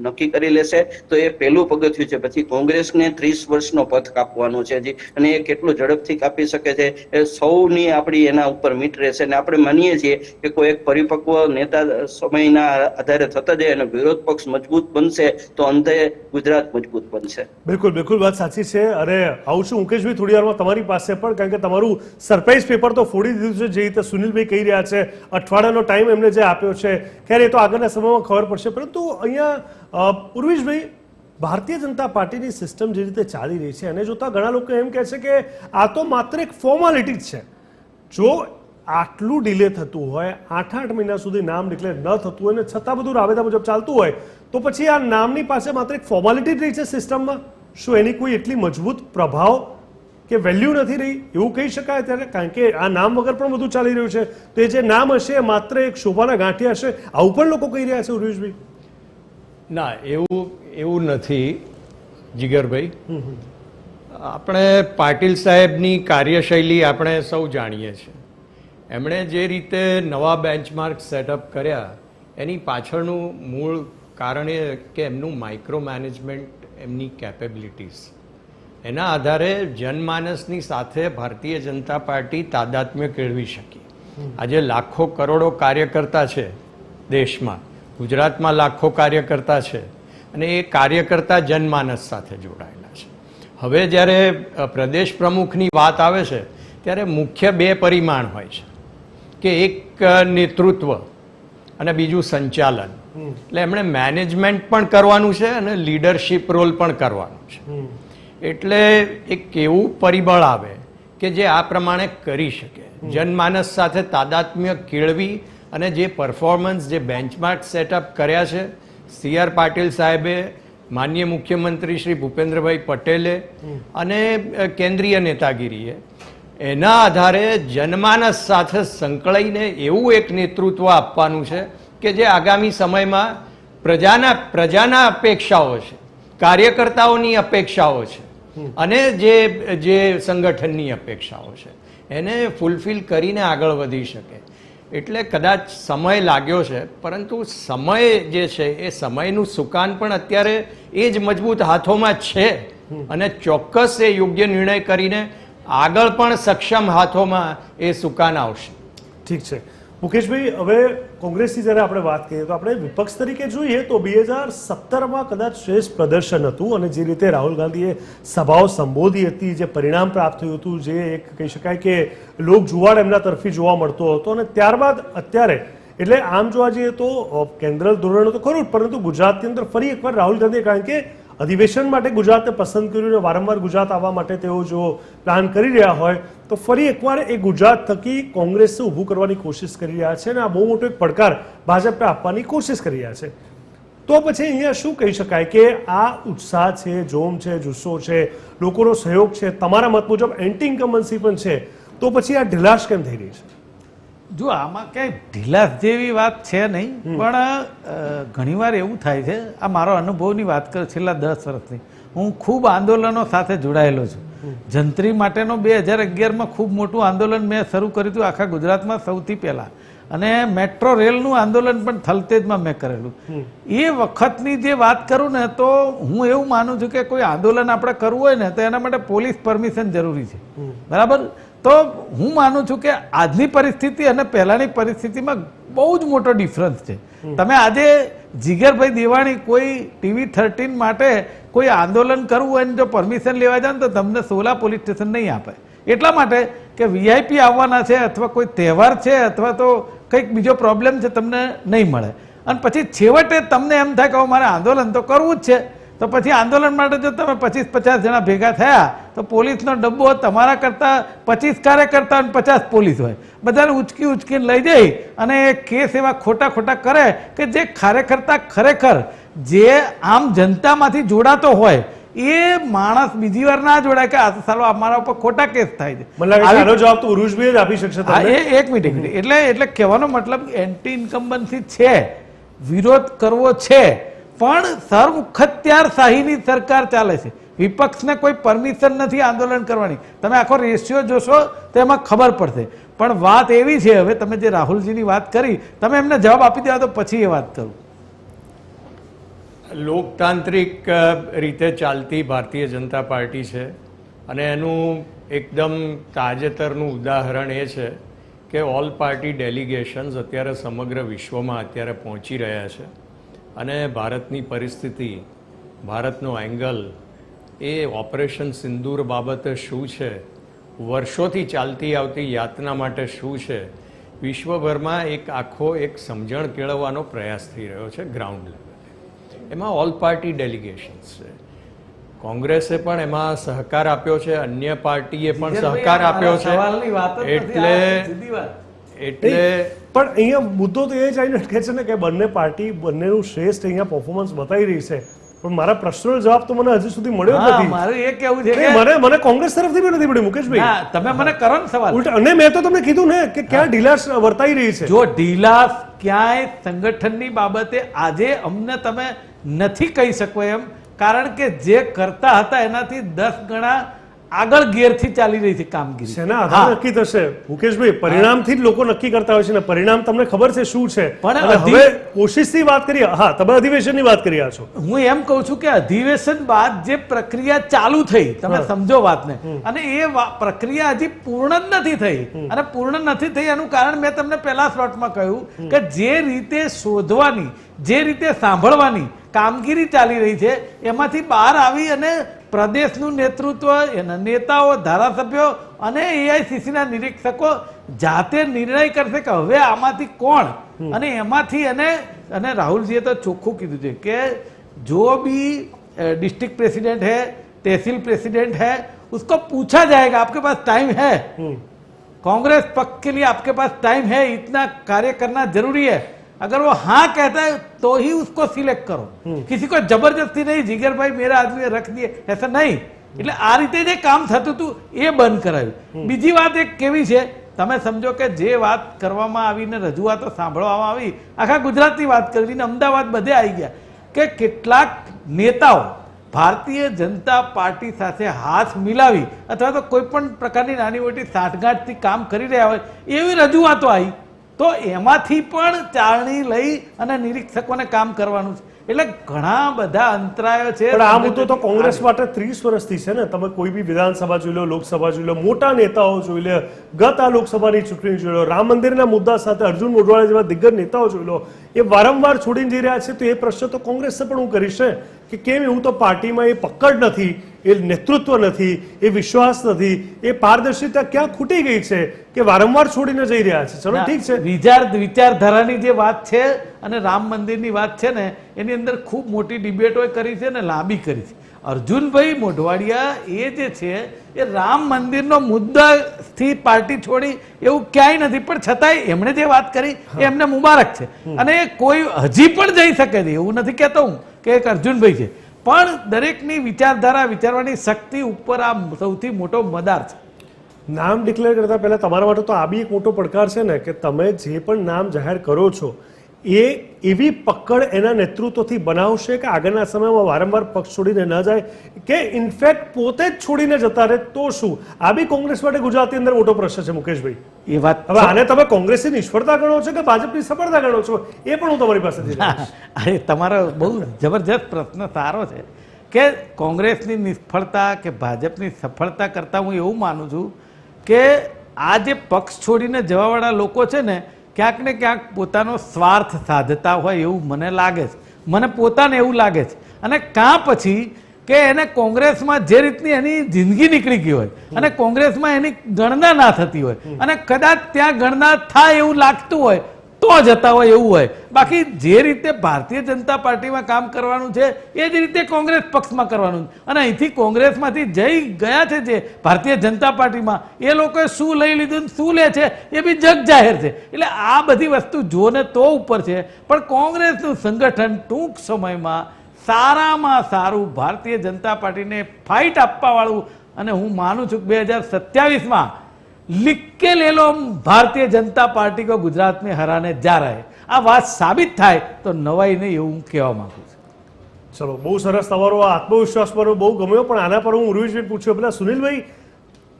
નક્કી કરી લેશે તો એ પહેલું પગથિયું છે. પછી કોંગ્રેસને 30 વર્ષનો પથ કાપવાનો છે જી, અને એ કેટલું ઝડપથી કાપી શકે છે એ સૌની આપણી એના ઉપર મીટ રહેશે. અને આપણે માનીએ છીએ કે કોઈ એક પરિપક્વ નેતા સમયના આધારે થતા જાય અને વિરોધ પક્ષ મજબૂત બનશે તો અંતે ગુજરાત મજબૂત બનશે. બિલકુલ બિલકુલ વાત સાચી છે. અરે આવું છું મુકેશભાઈ થોડી વારમાં તમારી પાસે પણ, કારણ કે તમારું સરપ્રાઈઝ પેપર તો ફોડી દીધું છે, જે રીતે સુનિલભાઈ કહી રહ્યા છે. અઠવાડિયાનો ટાઈમ એમને જે આપ્યો છે, ખેર એ તો આગળના સમયમાં ખબર પડશે. પરંતુ અહીંયા ઉર્વિશભાઈ, ભારતીય જનતા પાર્ટીની સિસ્ટમ જે રીતે ચાલી રહી છે એને જોતા ઘણા લોકો એમ કહે છે કે આ તો માત્ર એક ફોર્માલિટી જ છે. જો આટલું ડિલે થતું હોય, 8 મહિના સુધી નામ ડિક્લેર ન થતું હોય ને છતાં બધું રાબેતા મુજબ ચાલતું હોય, તો પછી આ નામની પાસે માત્ર એક ફોર્માલિટી જ રહી છે સિસ્ટમમાં? શું એની કોઈ એટલી મજબૂત પ્રભાવ કે વેલ્યુ નથી રહી એવું કહી શકાય અત્યારે? કારણ કે આ નામ વગર પણ બધું ચાલી રહ્યું છે, તો એ જે નામ હશે એ માત્ર એક શોભાના ગાંઠિયા હશે, આવું પણ લોકો કહી રહ્યા છે ઉર્વિશભાઈ. ના, એવું નથી જીગરભાઈ. આપણે પાટીલ સાહેબની કાર્યશૈલી આપણે સૌ જાણીએ છીએ. એમણે જે રીતે નવા બેન્ચમાર્ક સેટઅપ કર્યા એની પાછળનું મૂળ કારણ એ કે એમનું માઇક્રો મેનેજમેન્ટ, એમની કેપેબિલિટીઝ, એના આધારે જનમાનસની સાથે ભારતીય જનતા પાર્ટી તાદાત્મ્ય કેળવી શકી. આજે લાખો કરોડો કાર્યકર્તા છે દેશમાં, ગુજરાતમાં લાખો કાર્યકર્તા છે, અને એ કાર્યકર્તા જનમાનસ સાથે જોડાયેલા છે. હવે જ્યારે પ્રદેશ પ્રમુખની વાત આવે છે ત્યારે મુખ્ય 2 પરિમાણ હોય છે કે એક નેતૃત્વ અને બીજું સંચાલન. એટલે એમણે મેનેજમેન્ટ પણ કરવાનું છે અને લીડરશિપ રોલ પણ કરવાનું છે. એટલે એક એવું પરિબળ આવે કે જે આ પ્રમાણે કરી શકે, જનમાનસ સાથે તાદાત્મ્ય કેળવી અને જે પરફોર્મન્સ, જે બેન્ચમાર્ક સેટઅપ કર્યા છે CR પાટીલ સાહેબે, માનનીય મુખ્યમંત્રી શ્રી ભૂપેન્દ્રભાઈ પટેલે અને કેન્દ્રીય નેતાગીરીએ, એના આધારે જનમાનસ સાથે સંકળાઈને એવું એક નેતૃત્વ આપવાનું છે કે જે આગામી સમયમાં પ્રજાના અપેક્ષાઓ છે, કાર્યકર્તાઓની અપેક્ષાઓ છે અને જે સંગઠનની અપેક્ષાઓ છે એને ફૂલફિલ કરીને આગળ વધી શકે. એટલે કદાચ સમય લાગ્યો છે, પરંતુ સમય જે છે એ સમયનું સુકાન પણ અત્યારે એ જ મજબૂત હાથોમાં છે અને ચોક્કસ એ યોગ્ય નિર્ણય કરીને આગળ પણ સક્ષમ હાથોમાં એ સુકાન આવશે. ઠીક છે મુકેશભાઈ, હવે કોંગ્રેસની જ્યારે આપણે વાત કરીએ તો આપણે વિપક્ષ તરીકે જોઈએ તો 2017માં કદાચ શ્રેષ્ઠ પ્રદર્શન હતું, અને જે રીતે રાહુલ ગાંધીએ સભાઓ સંબોધી હતી, જે પરિણામ પ્રાપ્ત થયું હતું, જે એક કહી શકાય કે લોક જુવાળ એમના તરફી જોવા મળતો હતો, અને ત્યારબાદ અત્યારે એટલે આમ જોવા જઈએ તો કેન્દ્ર ધોરણો તો ખરું જ, પરંતુ ગુજરાતની અંદર ફરી એકવાર રાહુલ ગાંધીએ, કારણ કે અધિવેશન માટે ગુજરાતને પસંદ કર્યું અને વારંવાર ગુજરાત આવવા માટે તેઓ જો પ્લાન કરી રહ્યા હોય તો ફરી એકવાર એ ગુજરાત થકી કોંગ્રેસને ઊભું કરવાની કોશિશ કરી રહ્યા છે અને આ બહુ મોટો એક પડકાર ભાજપને આપવાની કોશિશ કરી રહ્યા છે. તો પછી અહીંયા શું કહી શકાય કે આ ઉત્સાહ છે, જોમ છે, જુસ્સો છે, લોકોનો સહયોગ છે, તમારા મત મુજબ એન્ટી ઇન્કમ્બન્સી પણ છે, તો પછી આ ઢીલાશ કેમ થઈ રહી છે? જો આમાં ક્યાંય ઢીલાસ જેવી વાત છે નહીં, પણ ઘણીવાર એવું થાય છે, આ મારો અનુભવની વાત કરું, છેલ્લા 10 વર્ષથી હું ખૂબ આંદોલનો સાથે જોડાયેલો છું. જંત્રી માટેનો 2011માં ખૂબ મોટું આંદોલન મેં શરૂ કર્યું હતું આખા ગુજરાતમાં સૌથી પહેલાં, અને મેટ્રો રેલનું આંદોલન પણ થલતેજમાં મેં કરેલું. એ વખતની જે વાત કરું ને તો હું એવું માનું છું કે કોઈ આંદોલન આપણે કરવું હોય ને તો એના માટે પોલીસ પરમિશન જરૂરી છે, બરાબર? તો હું માનું છું કે આજની પરિસ્થિતિ અને પહેલાની પરિસ્થિતિમાં બહુ જ મોટો ડિફરન્સ છે. તમે આજે જીગરભાઈ દેવાણી કોઈ TV13 માટે કોઈ આંદોલન કરવું હોય ને જો પરમિશન લેવા જાવ તો તમને સોલા પોલીસ સ્ટેશન નહીં આપે. એટલા માટે કે VIP આવવાના છે અથવા કોઈ તહેવાર છે અથવા તો કંઈક બીજો પ્રોબ્લેમ છે, તમને નહીં મળે. અને પછી છેવટે તમને એમ થાય કે મારે આંદોલન તો કરવું જ છે, તો પછી આંદોલન માટે જો તમે 25-50 જણા ભેગા થયા તો પોલીસનો ડબ્બો તમારા કરતાં 25 કાર્યકર્તા અને 50 પોલીસ હોય, બધાને ઉચકીને લઈ જઈ અને કેસ એવા ખોટા કરે કે જે ખરેખર જે આમ જનતામાંથી જોડાતો હોય એ માણસ બીજી વાર ના જોડાય કે આ તો સાલો અમારા ઉપર ખોટા કેસ થાય છે. મને લાગે છે આનો જવાબ તો ઉરુષભાઈ જ આપી શકશે હા, તમને. એક મિનિટ એટલે કહેવાનો મતલબ એન્ટી ઇન્કમ્બન્સી છે, વિરોધ કરવો છે, પણ સરમુખત્યારશાહીની સરકાર ચાલે છે. વિપક્ષને કોઈ પરમિશન નથી આંદોલન કરવાની. તમે આખો રેશિયો જોશો તો એમાં ખબર પડશે. પણ વાત એવી છે, હવે તમે જે રાહુલજીની વાત કરી, તમે એમને જવાબ આપી દેવા તો પછી એ વાત કરું. લોકતાંત્રિક રીતે ચાલતી ભારતીય જનતા પાર્ટી છે અને એનું એકદમ તાજેતરનું ઉદાહરણ એ છે કે ઓલ પાર્ટી ડેલિગેશન્સ અત્યારે સમગ્ર વિશ્વમાં અત્યારે પહોંચી રહ્યા છે અને ભારતની પરિસ્થિતિ, ભારતનો એંગલ એ ઓપરેશન સિંદૂર બાબતે શું છે, વર્ષોથી ચાલતી આવતી યાતના માટે શું છે, વિશ્વભરમાં એક સમજણ કેળવવાનો પ્રયાસ થઈ રહ્યો છે ગ્રાઉન્ડ લેવલે. એમાં ઓલ પાર્ટી ડેલિગેશન્સ છે. કોંગ્રેસે પણ એમાં સહકાર આપ્યો છે, અન્ય પાર્ટીએ પણ સહકાર આપ્યો છે. એટલે પણ અહીંયા મુદ્દો તો એ જ આવીને અટકે છે ને કે બંને પાર્ટી બંનેનું શ્રેષ્ઠ અહીંયા પરફોર્મન્સ બતાવી રહી છે, પણ મારા પ્રશ્નનો જવાબ તો મને હજી સુધી મળ્યો જ નથી. મારું એ કેવું છે નહીં, મને કોંગ્રેસ તરફથી બી નથી મળ્યું મુકેશભાઈ. ના, તમે મને કરો ને સવાલ. ઉલટા અને મેં તો તમને કીધું ને કે ક્યાં ઢીલાસ વર્તાઈ રહી છે. જો ઢીલાસ ક્યાંય સંગઠનની બાબતે આજે અમને તમે નથી કહી શકો એમ, કારણ કે જે કરતા હતા એનાથી 10 ગણા આગળ ગેરથી ચાલી રહી છે કામગીરી. શેના આધારે નક્કી થશે મુકેશભાઈ? પરિણામથી જ લોકો નક્કી કરતા હોય છે ને પરિણામ તમને ખબર છે શું છે. પણ અને હવે કોશિશથી વાત કરીએ. હા, તમે અધિવેશનની વાત કરી રહ્યા છો. હું એમ કહું છું કે અધિવેશન બાદ જે પ્રક્રિયા ચાલુ થઈ, તમે સમજો વાતને, અને એ પ્રક્રિયા હજી પૂર્ણ જ નથી થઈ. અને પૂર્ણ નથી થઈ એનું કારણ મેં તમને પહેલા સ્લોટમાં કહ્યું કે જે રીતે શોધવાની, જે રીતે સાંભળવાની કામગીરી ચાલી રહી છે એમાંથી બહાર આવી અને પ્રદેશનું નેતૃત્વ, એના નેતાઓ, ધારાસભ્યો અને AICC ના નિરીક્ષકો જાતે નિર્ણય કરશે કે હવે આમાંથી કોણ, અને એમાંથી અને રાહુલજીએ તો ચોખ્ખું કીધું છે કે जो भी डिस्ट्रिक्ट प्रेसिडेंट है, तहसील प्रेसिडेंट है, उसको पूछा जाएगा आपके पास टाइम है, कांग्रेस पक्ष के लिए आपके पास टाइम है, इतना कार्य करना जरूरी है. अगर वो हाँ कहता है तो ही उसको सिलेक्ट करो. किसी को जबरदस्ती नहीं, जिगर भाई मेरा आदमी रख दिए, ऐसा नहीं. એટલે આ રીતે જે કામ થતું હતું એ બંધ કરાયું. બીજી વાત એક કેવી છે, તમે સમજો કે જે વાત કરવામાં આવીને રજૂઆતો સાંભળવામાં આવી, આખા ગુજરાતની વાત કરીને અમદાવાદ બધે આવી ગયા કે કેટલાક નેતાઓ ભારતીય જનતા પાર્ટી સાથે હાથ મિલાવી અથવા તો કોઈ પણ પ્રકારની નાની મોટી સાંઠગાંઠથી કામ કરી રહ્યા હોય એવી રજૂઆતો આવી, તો એમાંથી પણ ચાળણી લઈ અને નિરીક્ષકોને કામ કરવાનું છે. એટલે ઘણા બધા અંતરાયો છે. પણ આ મુદ્દો તો કોંગ્રેસ માટે 30 વર્ષથી છે ને. તમે કોઈ બી વિધાનસભા જોઈ લો, લોકસભા જોઈ લો, મોટા નેતાઓ જોઈ લો, ગત આ લોકસભાની ચૂંટણી જોઈ લો, રામ મંદિરના મુદ્દા સાથે અર્જુન મોઢવાડા જેવા દિગ્ગજ નેતાઓ જોઈ લો, એ વારંવાર છોડીને જઈ રહ્યા છે. તો એ પ્રશ્ન તો કોંગ્રેસને પણ હું કરીશ કે કેમ એવું તો પાર્ટીમાં એ પકડ નથી, એ નેતૃત્વ નથી, એ વિશ્વાસ નથી, એ પારદર્શિતા ક્યાં ખૂટી ગઈ છે કે વારંવાર છોડીને જઈ રહ્યા છે. ચલો ઠીક છે, વિચારધારાની જે વાત છે અને રામ મંદિરની વાત છે ને, એની અંદર ખૂબ મોટી ડિબેટો કરી છે ને લાંબી કરી છે. અર્જુનભાઈ મોઢવાડિયા એ જે છે એ રામ મંદિરનો મુદ્દાથી પાર્ટી છોડી એવું ક્યાંય નથી, પણ છતાંય એમણે જે વાત કરી એ એમને મુબારક છે. અને કોઈ હજી પણ જઈ શકે છે એવું નથી કહેતો હું કે એક અર્જુનભાઈ છે, પણ દરેકની વિચારધારા, વિચારવાની શક્તિ ઉપર આ સૌથી મોટો મદાર છે. નામ ડિક્લેર કરતા પહેલા તમારા માટે તો આ બી એક મોટો પડકાર છે ને કે તમે જે પણ નામ જાહેર કરો છો એ એવી પકડ એના નેતૃત્વથી બનાવશે કે આગળના સમયમાં વારંવાર પક્ષ છોડીને ન જાય, કે ઇનફેક્ટ પોતે જ છોડીને જતા રહે તો શું? આ બી કોંગ્રેસ માટે ગુજરાતની અંદર મોટો પ્રશ્ન છે મુકેશભાઈ. એ વાત હવે આને તમે કોંગ્રેસની નિષ્ફળતા ગણો છો કે ભાજપની સફળતા ગણો છો એ પણ હું તમારી પાસેથી અરે તમારો બહુ જબરજસ્ત પ્રશ્ન સારો છે કે કોંગ્રેસની નિષ્ફળતા કે ભાજપની સફળતા કરતાં હું એવું માનું છું કે આ જે પક્ષ છોડીને જવાવાળા લોકો છે ને ક્યાંક ને ક્યાંક પોતાનો સ્વાર્થ સાધતા હોય એવું મને લાગે છે, મને પોતાને એવું લાગે છે. અને કાં પછી કે એને કોંગ્રેસમાં જે રીતની એની જિંદગી નીકળી ગઈ હોય અને કોંગ્રેસમાં એની ગણના ના થતી હોય અને કદાચ ત્યાં ગણના થાય એવું લાગતું હોય તો જતા હોય એવું હોય. બાકી જે રીતે ભારતીય જનતા પાર્ટીમાં કામ કરવાનું છે એ જ રીતે કોંગ્રેસ પક્ષમાં કરવાનું છે. અને અહીંથી કોંગ્રેસમાંથી જઈ ગયા છે જે ભારતીય જનતા પાર્ટીમાં એ લોકોએ શું લઈ લીધું ને શું લે છે એ બી જગ જાહેર છે. એટલે આ બધી વસ્તુ જોને તો ઉપર છે, પણ કોંગ્રેસનું સંગઠન ટૂંક સમયમાં સારામાં સારું ભારતીય જનતા પાર્ટીને ફાઇટ આપવાવાળું, અને હું માનું છું કે 2027માં लिख के ले लो भारतीय जनता पार्टी को गुजरात में हराने जा रहे हैं. આ વાત સાબિત થાય તો નવાઈ નહીં એવું હું કહેવા માંગુ છું. ચલો, બહુ સરસ તમારો આ આત્મવિશ્વાસ પર બહુ ગમ્યો. પણ આના પર હું ઉર્વેશભાઈ પૂછ્યો, પેલા સુનિલભાઈ,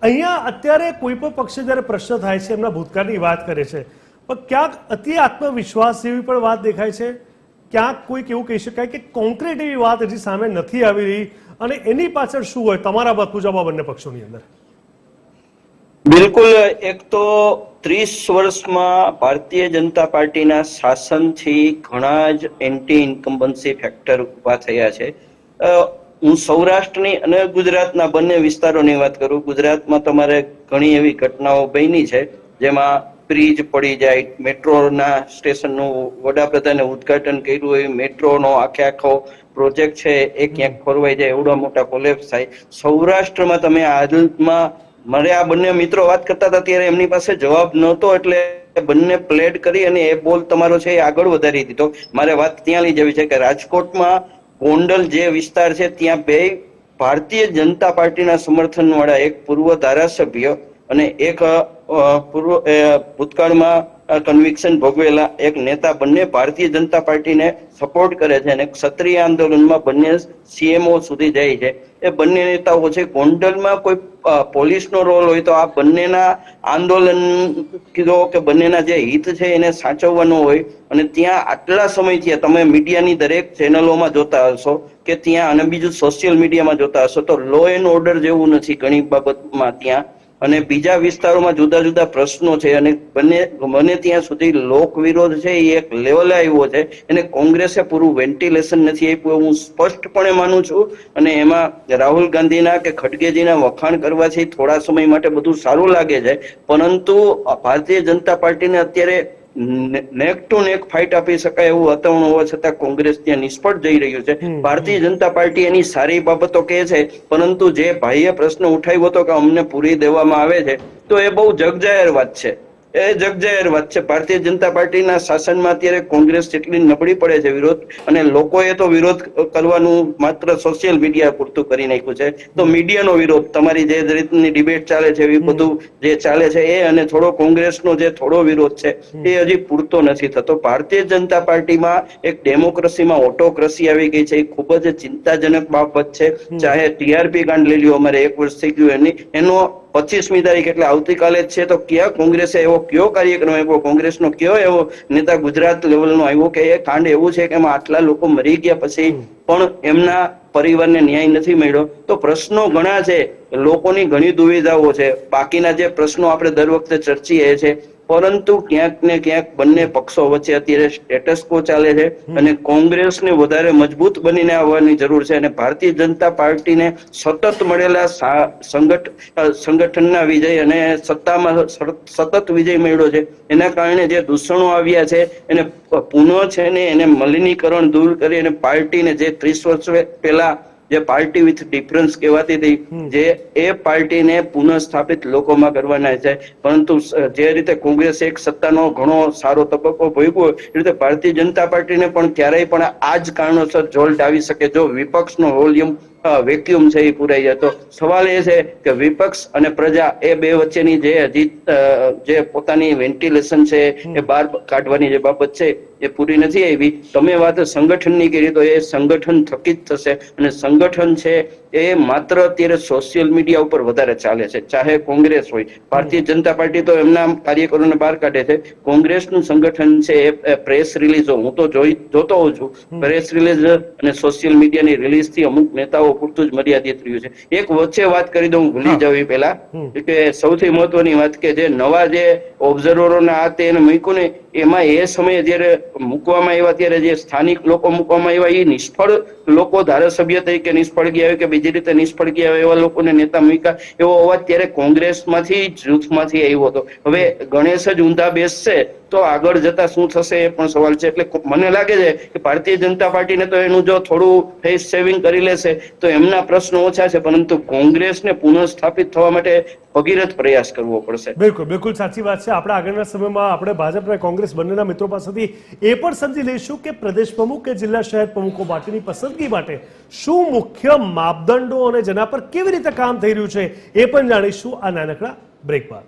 અહીંયા અત્યારે કોઈ પણ પક્ષે જ્યારે પ્રશ્ન થાય છે એમના ભૂતકાળની વાત કરે છે, પણ ક્યાંક અતિ આત્મવિશ્વાસ જેવી પણ વાત દેખાય છે, ક્યાંક કોઈક એવું કહી શકાય કે કોન્ક્રીટ એવી વાત હજી સામે નથી આવી રહી, અને એની પાછળ શું હોય તમારા મત મુજબ આ બંને પક્ષોની અંદર? બિલકુલ. એક તો 30 વર્ષમાં ભારતીય જનતા પાર્ટીના શાસનથી ઘણા જ એન્ટી ઇન્કમ્બન્સી ફેક્ટર ઉભા થયા છે. હું સૌરાષ્ટ્રની અને ગુજરાતના બંને વિસ્તારોની વાત કરું. ગુજરાતમાં તમારે ઘણી એવી ઘટનાઓ બની છે જેમાં બ્રિજ પડી જાય, મેટ્રોના સ્ટેશનનું વડાપ્રધાને ઉદ્ઘાટન કર્યું હોય, મેટ્રોનો આખો પ્રોજેક્ટ છે એ ક્યાંક ખોરવાઈ જાય, એવડા મોટા કોલેપ્સ થાય. સૌરાષ્ટ્રમાં તમે હાલમાં, મારે આ બંને મિત્રો વાત કરતા હતા ત્યારે એમની પાસે જવાબ નહોતો એટલે બંને પ્લેડ કરી અને એ બોલ તમારો છે એ આગળ વધારી દીધો. મારે વાત ત્યાં લઈ જવી છે કે રાજકોટમાં ગોંડલ જે વિસ્તાર છે ત્યાં બે ભારતીય જનતા પાર્ટીના સમર્થન વાળા એક પૂર્વ ધારાસભ્ય અને એક પૂર્વ ભૂતકાળમાં કન્વિક્શન ભોગવેલા એક નેતા બંને ભારતીય જનતા પાર્ટીને સપોર્ટ કરે છે અને ક્ષત્રિય આંદોલનમાં બંને સીએમઓ સુધી જાય છે. એ બંને નેતાઓ છે. ગોંડલમાં કોઈ પોલીસનો રોલ હોય તો આ બંનેના આંદોલન કીધો કે બંનેના જે હિત છે એને સાચવવાનો હોય, અને ત્યાં આટલા સમયથી તમે મીડિયાની દરેક ચેનલોમાં જોતા હશો કે ત્યાં, અને બીજું સોશિયલ મીડિયામાં જોતા હશો તો લો એન્ડ ઓર્ડર જેવું નથી ઘણી બાબતમાં ત્યાં, અને બીજા વિસ્તારોમાં જુદા જુદા પ્રશ્નો છે, અને બંને ત્યાં સુધી લોક વિરોધ છે એ એક લેવલે આવ્યો છે. એને કોંગ્રેસે પૂરું વેન્ટિલેશન નથી આપ્યું હું સ્પષ્ટપણે માનું છું. અને એમાં રાહુલ ગાંધીના કે ખડગેજીના વખાણ કરવાથી થોડા સમય માટે બધું સારું લાગે છે, પરંતુ ભારતીય જનતા પાર્ટીને અત્યારે નેક ટુ નેક ફાઇટ આપી શકાય એવું વાતાવરણ હોવા છતાં કોંગ્રેસ ત્યાં નિષ્ફળ જઈ રહ્યું છે. ભારતીય જનતા પાર્ટી એની સારી બાબતો કહે છે, પરંતુ જે ભાઈએ પ્રશ્ન ઉઠાવ્યો હતો કે અમને પૂરી દેવામાં આવે છે, તો એ બહુ જગજાહેર વાત છે. એ જગજાહેર વાત છે. ભારતીય જનતા પાર્ટીના શાસનમાં અત્યારે કોંગ્રેસ જેટલી નબળી પડે છે વિરોધ, અને લોકોએ તો વિરોધ કરવાનું માત્ર સોશિયલ મીડિયા પૂરતું કરી નાખ્યું છે. તો મીડિયાનો વિરોધ, તમારી જે રીતની ડિબેટ ચાલે છે એવી બધું જે ચાલે છે એ, અને થોડો કોંગ્રેસનો જે થોડો વિરોધ છે એ હજી પૂરતો નથી થતો. ભારતીય જનતા પાર્ટીમાં એક ડેમોક્રેસીમાં ઓટોક્રેસી આવી ગઈ છે. એ ખૂબ જ ચિંતાજનક બાબત છે. ચાહે ટીઆરપી કાંડ લઈ લ્યો, અમારે 1 વર્ષ થઈ ગયું એનો 25મી તારીખ એટલે આવતીકાલે જ છે, તો ક્યાં કોંગ્રેસે એવો કયો કાર્યક્રમ આપ્યો, કોંગ્રેસનો કયો એવો નેતા ગુજરાત લેવલનો આવ્યો કે એ કાંડ એવું છે કે એમાં આટલા લોકો મરી ગયા પછી પણ એમના પરિવારને ન્યાય નથી મળ્યો? તો પ્રશ્નો ઘણા છે, લોકોની ઘણી દુવિધાઓ છે. બાકીના જે પ્રશ્નો આપણે દર વખતે ચર્ચીએ છીએ, પરંતુ ક્યાંક ને ક્યાંક બંને પક્ષો વચ્ચે અત્યારે સ્ટેટસ કો ચાલે છે, અને કોંગ્રેસને વધારે મજબૂત બનીને આવવાની જરૂર છે. અને ભારતીય જનતા પાર્ટીને સતત મળેલા સંગઠનના વિજય અને સત્તામાં સતત વિજય મળ્યો છે, એના કારણે જે દૂષણો આવ્યા છે એને પુનઃ છે ને એને મલિનીકરણ દૂર કરી અને પાર્ટીને જે 30 વર્ષ પહેલા જે પાર્ટી વિથ ડિફરન્સ કહેવાતી હતી, જે એ પાર્ટીને પુનઃ સ્થાપિત લોકોમાં કરવાના છે. પરંતુ જે રીતે કોંગ્રેસ એક સત્તાનો ઘણો સારો તબક્કો ભોગવ્યો, એ રીતે ભારતીય જનતા પાર્ટીને પણ ક્યારેય પણ આ જ કારણોસર જોલ્ટ આવી શકે જો વિપક્ષનો વોલ્યુમ વેક્યુમ છે એ પૂરાઈ જાય. તો સવાલ એ છે કે વિપક્ષ અને પ્રજા એ બે વચ્ચેની જે હજી જે પોતાની વેન્ટિલેશન છે એ બહાર કાઢવાની જે બાબત છે એ પૂરી નથી આવી. તમે વાત સંગઠનની કરી તો એ સંગઠન થકી જ થશે, અને સંગઠન છે એ માત્ર અત્યારે સોશિયલ મીડિયા ઉપર વધારે ચાલે છે. ચાહે કોંગ્રેસ હોય, ભારતીય જનતા પાર્ટી તો એમના કાર્યકરોને બહાર કાઢે છે. કોંગ્રેસનું સંગઠન છે એ પ્રેસ રિલીઝો હું તો જોતો હોઉં છું. પ્રેસ રિલીઝ અને સોશિયલ મીડિયાની રિલીઝ થી અમુક નેતાઓ પૂરતું જ મર્યાદિત રહ્યું છે. એક વચ્ચે વાત કરી દઉં, ભૂલી જાવ એ પહેલા, કે સૌથી મહત્વની વાત કે જે નવા જે ઓબ્ઝર્વરોના આ તે એને મૂક્યું ને, એમાં એ સમયે જયારે મૂકવામાં આવ્યા ત્યારે જે સ્થાનિક લોકો મૂકવામાં આવ્યા એ નિષ્ફળ લોકો, ધારાસભ્ય તરીકે નિષ્ફળ ગયા હોય કે બીજી રીતે નિષ્ફળ ગયા હોય એવા લોકોને નેતા મૂક્યા, એવો અવાજ ત્યારે કોંગ્રેસમાંથી જૂથમાંથી આવ્યો હતો. હવે ગણેશ જ ઊંધા બેસશે તો આગળ જતા શું થશે એ પણ સવાલ છે. એટલે મને લાગે છે કે ભારતીય જનતા પાર્ટીને તો એનું જો થોડું ફેસ સેવિંગ કરી લેશે તો એમના પ્રશ્નો ઓછા છે, પરંતુ કોંગ્રેસને પુનઃસ્થાપિત થવા માટે ભગીરથ પ્રયાસ કરવો પડશે. બિલકુલ બિલકુલ સાચી વાત છે. આપણે આગળના સમયમાં આપણે ભાજપ અને કોંગ્રેસ બંનેના મિત્રો પાસેથી એ પણ સમજી લઈશું કે પ્રદેશ પ્રમુખ કે જિલ્લા શહેર પ્રમુખો માટેની પસંદગી માટે શું મુખ્ય માપદંડો અને જેના પર કેવી રીતે કામ થઈ રહ્યું છે એ પણ જાણીશું આ નાનકડા બ્રેક બાદ.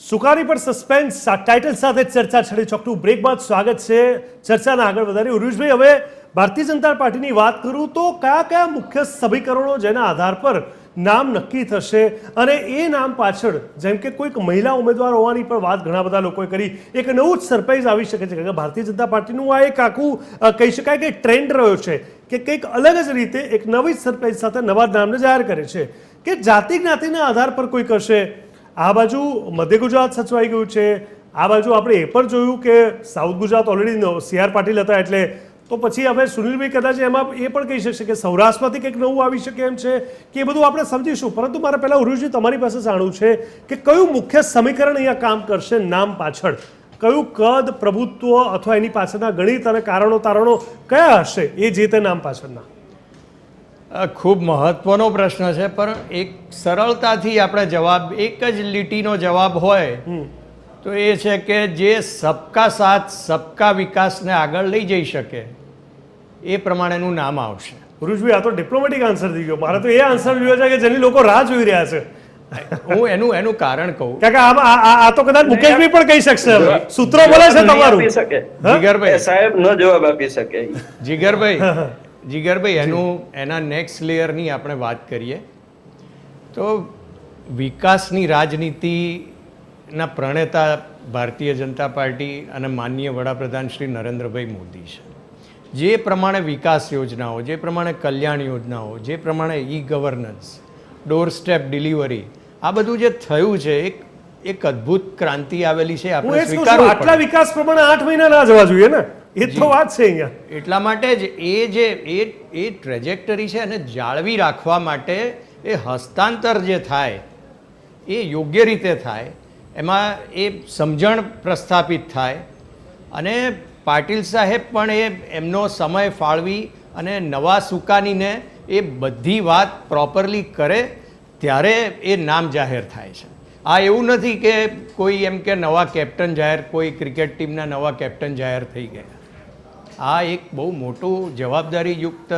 સુકાની પર સસ્પેન્સ ટાઇટલ સાથે ચર્ચા છડી ચોકટું બ્રેક બાદ સ્વાગત છે. ચર્ચાને આગળ વધારી ઉરુષભાઈ, હવે ભારતીય જનતા પાર્ટીની વાત કરું તો કયા કયા મુખ્ય સમીકરણો જેના આધાર પર નામ નક્કી થશે અને એ નામ પાછળ જેમ કે કોઈક મહિલા ઉમેદવાર હોવાની પણ વાત ઘણા બધા લોકોએ કરી, એક નવું જ સરપ્રાઈઝ આવી શકે છે. કારણ કે ભારતીય જનતા પાર્ટીનું આ એક આખું કહી શકાય કે ટ્રેન્ડ રહ્યો છે કે કંઈક અલગ જ રીતે એક નવી જ સરપ્રાઈઝ સાથે નવા નામને જાહેર કરે છે કે જાતિ જ્ઞાતિના આધાર પર કોઈ કરશે. આ બાજુ મધ્ય ગુજરાત સચવાઈ ગયું છે, આ બાજુ આપણે એ પણ જોયું કે south Gujarat already CR Patil હતા, એટલે તો પછી હવે સુનિલભાઈ કદાચ એમાં એ પણ કહી શકશે કે સૌરાષ્ટ્રમાંથી કંઈક નવું આવી શકે એમ છે કે એ બધું આપણે સમજીશું. પરંતુ મારે પહેલાં ઉરુષજી તમારી પાસે જાણવું છે કે કયું મુખ્ય સમીકરણ અહીંયા કામ કરશે નામ પાછળ, કયું કદ, પ્રભુત્વ અથવા એની પાછળના ગણિત અને તારણો કયા હશે એ જે તે નામ પાછળના? ખૂબ મહત્વનો પ્રશ્ન છે, પણ એક સરળતાથી આપણે જવાબ, એક જ લીટીનો જવાબ હોય તો એ છે કે જે સબકા સાથ સબકા વિકાસને આગળ લઈ જઈ શકે એ પ્રમાણેનું નામ આવશે. પુરુષભાઈ, આ તો ડિપ્લોમેટિક આન્સર થઈ ગયો. મારે તો એ આન્સર જોયો છે કે જેની લોકો રાહ જોઈ રહ્યા છે. હું એનું કારણ કહું, કારણ કે આ તો કદાચ મુકેશભાઈ પણ કહી શકશે, સૂત્રો બોલે છે તમારું. જીગરભાઈ સાહેબ ન જવાબ આપી શકે. જીગરભાઈ એના નેક્સ્ટ લેયરની આપણે વાત કરીએ તો વિકાસની રાજનીતિના પ્રણેતા ભારતીય જનતા પાર્ટી અને માનનીય વડાપ્રધાન શ્રી નરેન્દ્રભાઈ મોદી છે. જે પ્રમાણે વિકાસ યોજનાઓ, જે પ્રમાણે કલ્યાણ યોજનાઓ, જે પ્રમાણે e governance, door step delivery, આ બધું જે થયું છે એક અદ્ભુત ક્રાંતિ આવેલી છે. આપણે સ્વીકારવું આટલા વિકાસ પ્રમાણે 8 મહિના ના જવા જોઈએ ને, એ તો વાત છે અહીંયા. એટલા માટે જ એ ટ્રેજેક્ટરી છે અને જાળવી રાખવા માટે એ હસ્તાંતર જે થાય એ યોગ્ય રીતે થાય, એમાં એ સમજણ પ્રસ્થાપિત થાય અને પાટીલ સાહેબ પણ એમનો સમય ફાળવી અને નવા સુકાનીને એ બધી વાત પ્રોપરલી કરે ત્યારે એ નામ જાહેર થાય છે. આ એવું નથી કે કોઈ એમ કે નવા કેપ્ટન જાહેર, કોઈ ક્રિકેટ ટીમના નવા કેપ્ટન જાહેર થઈ ગયા. આ એક બહુ મોટું જવાબદારીયુક્ત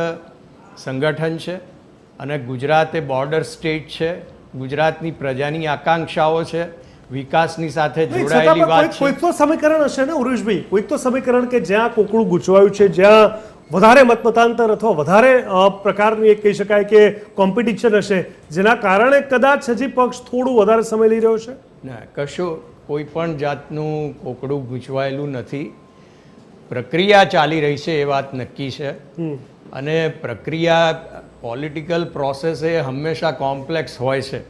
સંગઠન છે અને ગુજરાત એ બોર્ડર સ્ટેટ છે. ગુજરાતની પ્રજાની આકાંક્ષાઓ છે, વિકાસની સાથે જોડાયેલી વાત છે. કોઈક તો સમીકરણ હશે ને ઉરુષભાઈ, કોઈક તો સમીકરણ કે જ્યાં કોકડું ગૂંચવાયું છે, જ્યાં વધારે મતમતાંતર અથવા વધારે પ્રકારની એક કહી શકાય કે કોમ્પિટિશન હશે, જેના કારણે કદાચ હજી પક્ષ થોડું વધારે સમય લઈ રહ્યો છે. ના, કશું કોઈ પણ જાતનું કોકડું ગૂંચવાયેલું નથી. પ્રક્રિયા ચાલી રહી છે એ વાત નક્કી છે અને પ્રક્રિયા, પોલિટિકલ પ્રોસેસ એ હંમેશા કોમ્પ્લેક્સ હોય છે,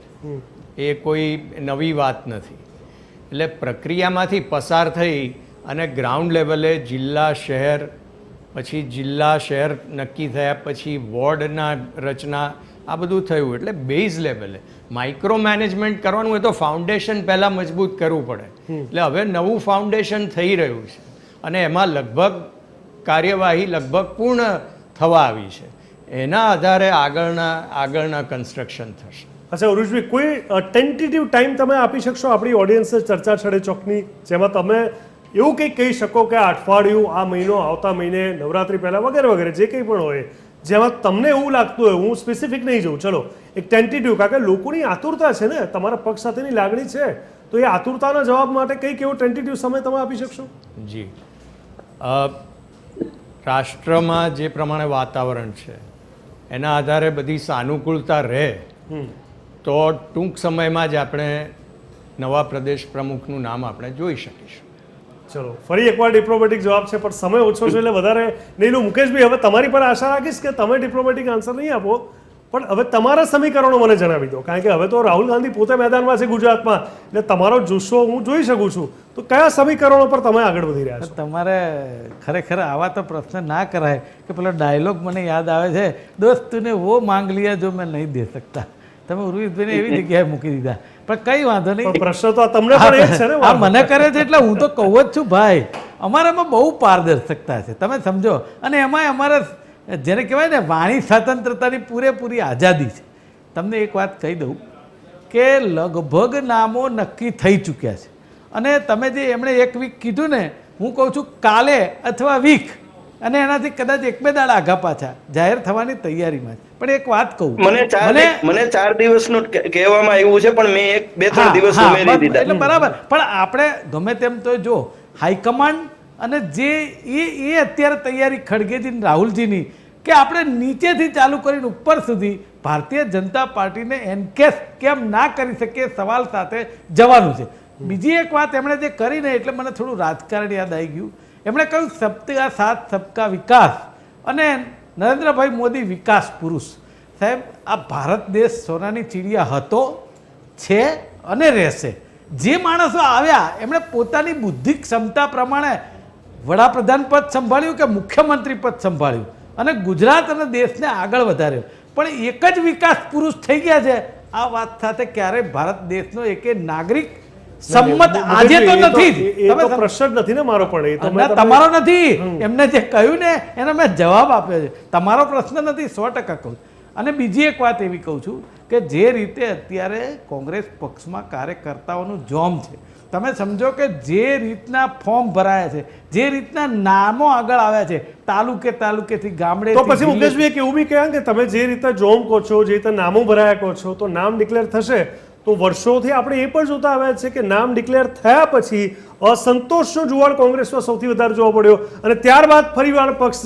એ કોઈ નવી વાત નથી. એટલે પ્રક્રિયામાંથી પસાર થઈ અને ગ્રાઉન્ડ લેવલે જિલ્લા શહેર, પછી જિલ્લા શહેર નક્કી થયા, પછી વોર્ડના રચના, આ બધું થયું. એટલે બેઝ લેવલે માઇક્રો મેનેજમેન્ટ કરવાનું હોય તો ફાઉન્ડેશન પહેલાં મજબૂત કરવું પડે. એટલે હવે નવું ફાઉન્ડેશન થઈ રહ્યું છે અને એમાં લગભગ કાર્યવાહી લગભગ પૂર્ણ થવા આવી છે. એના આધારે આગળના કન્સ્ટ્રક્શન થશે. અચ્છા ઉરુષભાઈ, કોઈ ટેન્ટેટિવ ટાઈમ તમે આપી શકશો આપણી ઓડિયન્સને ચર્ચા છડે ચોકની, જેમાં તમે એવું કંઈક કહી શકો કે આ અઠવાડિયું, આ મહિનો, આવતા મહિને, નવરાત્રી પહેલા વગેરે વગેરે જે કંઈ પણ હોય, જેમાં તમને એવું લાગતું હોય, હું સ્પેસિફિક નહીં જોઉં, ચલો એક ટેન્ટેટિવ, કારણ કે લોકોની આતુરતા છે ને, તમારા પક્ષ સાથેની લાગણી છે, તો એ આતુરતાના જવાબ માટે કંઈક એવો ટેન્ટેટિવ સમય તમે આપી શકશો? જી, રાષ્ટ્રમાં જે પ્રમાણે વાતાવરણ છે એના આધારે બધી સાનુકૂળતા રહે તો ટૂંક સમયમાં જ આપણે નવા પ્રદેશ પ્રમુખનું નામ આપણે જોઈ શકીશું. ચલો ફરી એકવાર ડિપ્લોમેટિક જવાબ છે, પણ સમય ઓછો છે એટલે વધારે નહીં લો. મુકેશભાઈ, હવે તમારી પર આશા રાખીશ કે તમે ડિપ્લોમેટિક આન્સર નહીં આપો, પણ હવે તમારા સમીકરણો મને જણાવી દો, કારણ કે હવે તો રાહુલ ગાંધી પોતે મેદાનમાં છે ગુજરાતમાં, એટલે તમારો જુસ્સો હું જોઈ શકું છું. તો કયા સમીકરણો પર તમે આગળ વધી રહ્યા છો? તમારે ખરેખર આવા તો પ્રશ્ન ના કરાય કે પેલો ડાયલોગ મને યાદ આવે છે, દોસ્ત તુને વો માંગ લિયા જો મેં નહીં દે શકતા. તમે ઉર્વિતભાઈને એવી જગ્યાએ મૂકી દીધા, પણ કઈ વાંધો નહીં. પ્રશ્ન તો તમને પણ એ જ છે ને. આ મને કરે છે એટલે હું તો કહું જ છું ભાઈ, અમારામાં બહુ પારદર્શકતા છે, તમે સમજો. અને એમાં અમારા જેને કહેવાય ને વાણી સ્વતંત્રતાની પૂરેપૂરી આઝાદી છે. તમને એક વાત કહી દઉં કે લગભગ નામો નક્કી થઈ ચૂક્યા છે, અને તમે જે એમણે એક વીક કીધું ને, હું કહું છું કાલે અથવા વીક, અને એનાથી કદાચ એક બે દાડા આગા પાછા જાહેર થવાની તૈયારીમાં છે. પણ એક વાત કહું, મને 4 દિવસનું કહેવામાં આવ્યું છે, પણ મેં 2-3 દિવસ ઉમેરી દીધા. એટલે બરાબર. પણ આપણે ગમે તેમ તો જો હાઈકમાન્ડ અને જે એ અત્યારે તૈયારી ખડગેજી રાહુલજીની, કે આપણે નીચેથી ચાલુ કરીને ઉપર સુધી ભારતીય જનતા પાર્ટીને એન્કેસ કેમ ના કરી શકીએ સવાલ સાથે જવાનું છે. બીજી એક વાત એમણે જે કરીને એટલે મને થોડું રાજકારણ યાદ આવી ગયું. એમણે કહ્યું સબકા સાથ સબકા વિકાસ, અને નરેન્દ્રભાઈ મોદી વિકાસ પુરુષ. સાહેબ, આ ભારત દેશ સોનાની ચીડિયા હતો, છે અને રહેશે. જે માણસો આવ્યા એમણે પોતાની બુદ્ધિ ક્ષમતા પ્રમાણે વડાપ્રધાન પદ સંભાળ્યું કે મુખ્યમંત્રી પદ સંભાળ્યું અને ગુજરાત અને દેશને આગળ વધાર્યો, પણ એક જ વિકાસ પુરુષ થઈ ગયા છે. આ વાત સાથે ક્યારેય ભારત દેશનો એક નાગરિક સંમત આજે તો નથી. એ તો પ્રશ્ન નથી ને મારો, પણ એ તો તમારો નથી. એમને જે કહ્યું ને એનો મેં જવાબ આપ્યો છે. તમારો પ્રશ્ન નથી, 100% કહું. અને બીજી એક વાત એવી કહું છું કે જે રીતે અત્યારે કોંગ્રેસ પક્ષમાં કાર્યકર્તાઓનું જોમ છે, તમે સમજો કે જે રીતના ફોર્મ ભરાયા છે, જે રીતના નામો આગળ આવ્યા છે, તાલુકેથી ગામડે, તો પછી મુકેશભાઈ એવું બી કહ્યા કે તમે જે રીતે જોમ કહો છો, જે રીતે નામો ભરાયા કહો છો, તો નામ ડિક્લેર થશે તો વર્ષોથી આપણે એ પણ જોતા આવ્યા છે કે નામ ડિક્લેર થયા પછી અસંતોષનો જુવાળ કોંગ્રેસમાં સૌથી વધારે જોવા પડ્યો, અને ત્યારબાદ ફરીવાર પક્ષ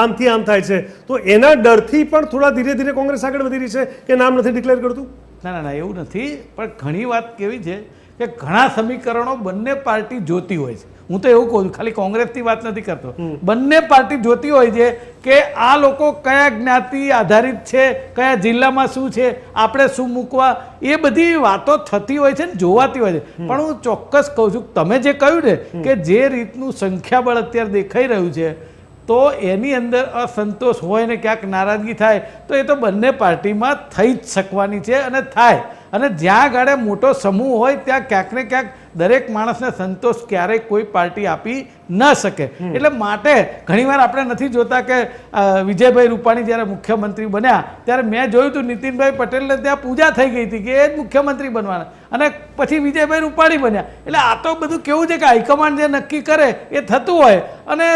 આમથી આમ થાય છે. તો એના ડરથી પણ થોડા ધીરે ધીરે કોંગ્રેસ આગળ વધી રહી છે કે નામ નથી ડિક્લેર કરતું? ના, એવું નથી. પણ ઘણી વાત કેવી છે કે ઘણા સમીકરણો બંને પાર્ટી જોતી હોય છે. હું તો એવું કહું છું, ખાલી કોંગ્રેસની વાત નથી કરતો, બંને પાર્ટી જોતી હોય છે કે આ લોકો કયા જ્ઞાતિ આધારિત છે, કયા જિલ્લામાં શું છે, આપણે શું મૂકવા, એ બધી વાતો થતી હોય છે ને જોવાતી હોય છે. પણ હું ચોક્કસ કહું છું, તમે જે કહ્યું ને કે જે રીતનું સંખ્યાબળ અત્યારે દેખાઈ રહ્યું છે, તો એની અંદર અસંતોષ હોય ને ક્યાંક નારાજગી થાય તો એ તો બંને પાર્ટીમાં થઈ જ શકવાની છે અને થાય. અને જ્યાં આગળ મોટો સમૂહ હોય ત્યાં ક્યાંક ને ક્યાંક દરેક માણસને સંતોષ ક્યારેય કોઈ પાર્ટી આપી ન શકે. એટલે માટે ઘણીવાર આપણે નથી જોતા કે વિજયભાઈ રૂપાણી જ્યારે મુખ્યમંત્રી બન્યા ત્યારે મેં જોયું હતું નીતિનભાઈ પટેલને ત્યાં પૂજા થઈ ગઈ હતી કે એ જ મુખ્યમંત્રી બનવાના, અને પછી વિજયભાઈ રૂપાણી બન્યા. એટલે આ તો બધું કેવું છે કે હાઈકમાન્ડ જે નક્કી કરે એ થતું હોય, અને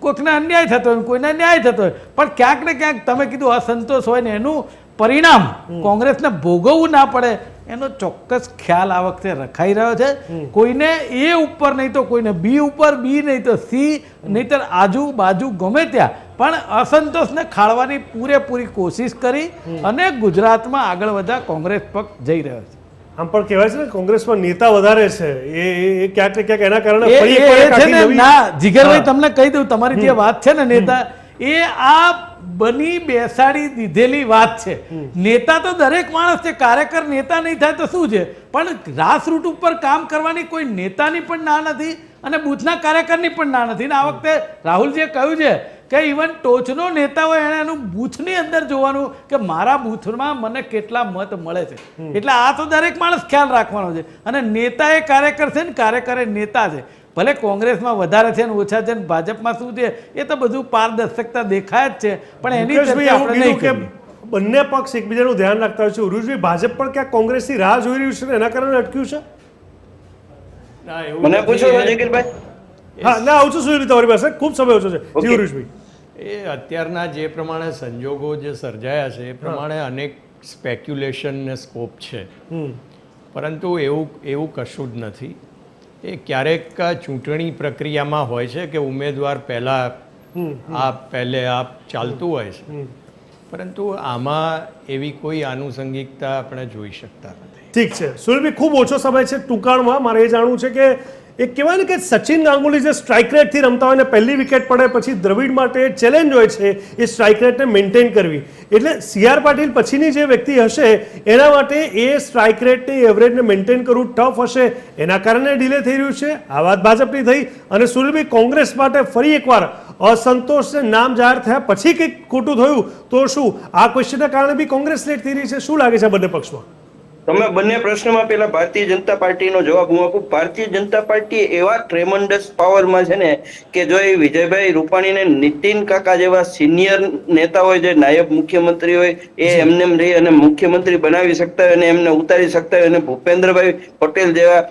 કોઈકને અન્યાય થતો હોય, કોઈને ન્યાય થતો હોય, પણ ક્યાંક ને ક્યાંક તમે કીધું અસંતોષ હોય ને એનું પરિણામ કોંગ્રેસને ભોગવવું ના પડે એનો ચોક્કસ ખ્યાલ આ વખતે રખાઈ રહ્યો છે. કોઈને એ ઉપર નહીં તો કોઈને બી ઉપર, બી નહીં તો સી, નહીતર આજુબાજુ ગમે ત્યાં પણ અસંતોષને ખાળવાની પૂરેપૂરી કોશિશ કરી અને ગુજરાતમાં આગળ વધા કોંગ્રેસ પક્ષ જઈ રહ્યો છે. આમ પણ કહેવાય છે ને કોંગ્રેસમાં નેતા વધારે છે, એ ક્યાંક ને ક્યાંક એના કારણે ના જીગરભાઈ તમને કહી દઉં, તમારી જે વાત છે ને નેતા, એ આ બની બેસાડી દીધેલી વાત છે. નેતા તો દરેક માણસ છે, કાર્યકર નેતા નહીં થાય તો શું છે, પણ ગ્રાસરૂટ ઉપર કામ કરવાની કોઈ નેતાની પણ ના નથી અને બૂથના કાર્યકરની પણ ના નથી. આ વખતે રાહુલજીએ કહ્યું છે કે ઇવન ટોચનો નેતા હોય એણે એનું બૂથની અંદર જોવાનું કે મારા બૂથમાં મને કેટલા મત મળે છે. એટલે આ તો દરેક માણસ ખ્યાલ રાખવાનો છે. અને નેતા એ કાર્યકર છે ને કાર્યકર એ નેતા છે. ભલે કોંગ્રેસમાં વધારે છે ને ઓછા છે ને ભાજપમાં શું છે એ તો બધું પારદર્શકતા દેખાય જ છે, પણ એની ચર્ચા આપણે નહીં કરીએ. બંને પક્ષ એકબીજાનું ધ્યાન રાખતા હોય છે. ઉરુજભાઈ, ભાજપ પણ ક્યાંક કોંગ્રેસની રાહ જોઈ રહ્યું છે ને એના કારણે અટક્યું છે? ના, એવું મને નથી. પૂછો જગીરભાઈ. હા, ના આવું છું સુનિલ, તમારી પાસે ખૂબ સમય ઓછો છે. જી Okay. ઉરુજભાઈ. એ અત્યારના જે પ્રમાણે સંજોગો જે સર્જાયા છે એ પ્રમાણે અનેક સ્પેક્યુલેશન ને સ્કોપ છે, પરંતુ એવું કશું જ નથી. એ ક્યારેક ચૂંટણી પ્રક્રિયામાં હોય છે કે ઉમેદવાર પહેલા પહેલે આ ચાલતું હોય છે, પરંતુ આમાં એવી કોઈ આનુષંગિકતા આપણે જોઈ શકતા નથી. ઠીક છે સુનિલભાઈ, ખૂબ ઓછો સમય છે. ટૂંકાણમાં મારે એ જાણવું છે કે એક કહેવાય ને કે સચિન ગાંગુલી જે સ્ટ્રાઇક રેટથી રમતા હોય ને પહેલી વિકેટ પડે પછી દ્રવિડ માટે ચેલેન્જ હોય છે એ સ્ટ્રાઇક રેટને મેન્ટેન કરવી. એટલે CR પાટીલ પછીની જે વ્યક્તિ હશે એના માટે એ સ્ટ્રાઇક રેટની એવરેજને મેન્ટેન કરવું ટફ હશે, એના કારણે ડિલે થઈ રહ્યું છે. આ વાત ભાજપની થઈ. અને સુનિલભાઈ, કોંગ્રેસ માટે ફરી એકવાર અસંતોષને નામ જાહેર થયા પછી કંઈક ખોટું થયું તો શું આ ક્વેશ્ચનના કારણે બી કોંગ્રેસ લેટ થઈ રહી છે? શું લાગે છે બંને પક્ષમાં? તમે બંને પ્રશ્નમાં પેલા ભારતીય જનતા પાર્ટીનો જવાબ હું આપું. ભારતીય જનતા પાર્ટી એવા ટ્રેમન્ડસ પાવરમાં છે ને કે જો એ વિજયભાઈ રૂપાણીને નીતિન કાકા જેવા સિનિયર નેતા હોય, જે નાયબ મુખ્યમંત્રી હોય, એ એમને રહી અને મુખ્યમંત્રી બનાવી શકતા હોય અને એમને ઉતારી શકતા હોય, અને ભૂપેન્દ્રભાઈ પટેલ જેવા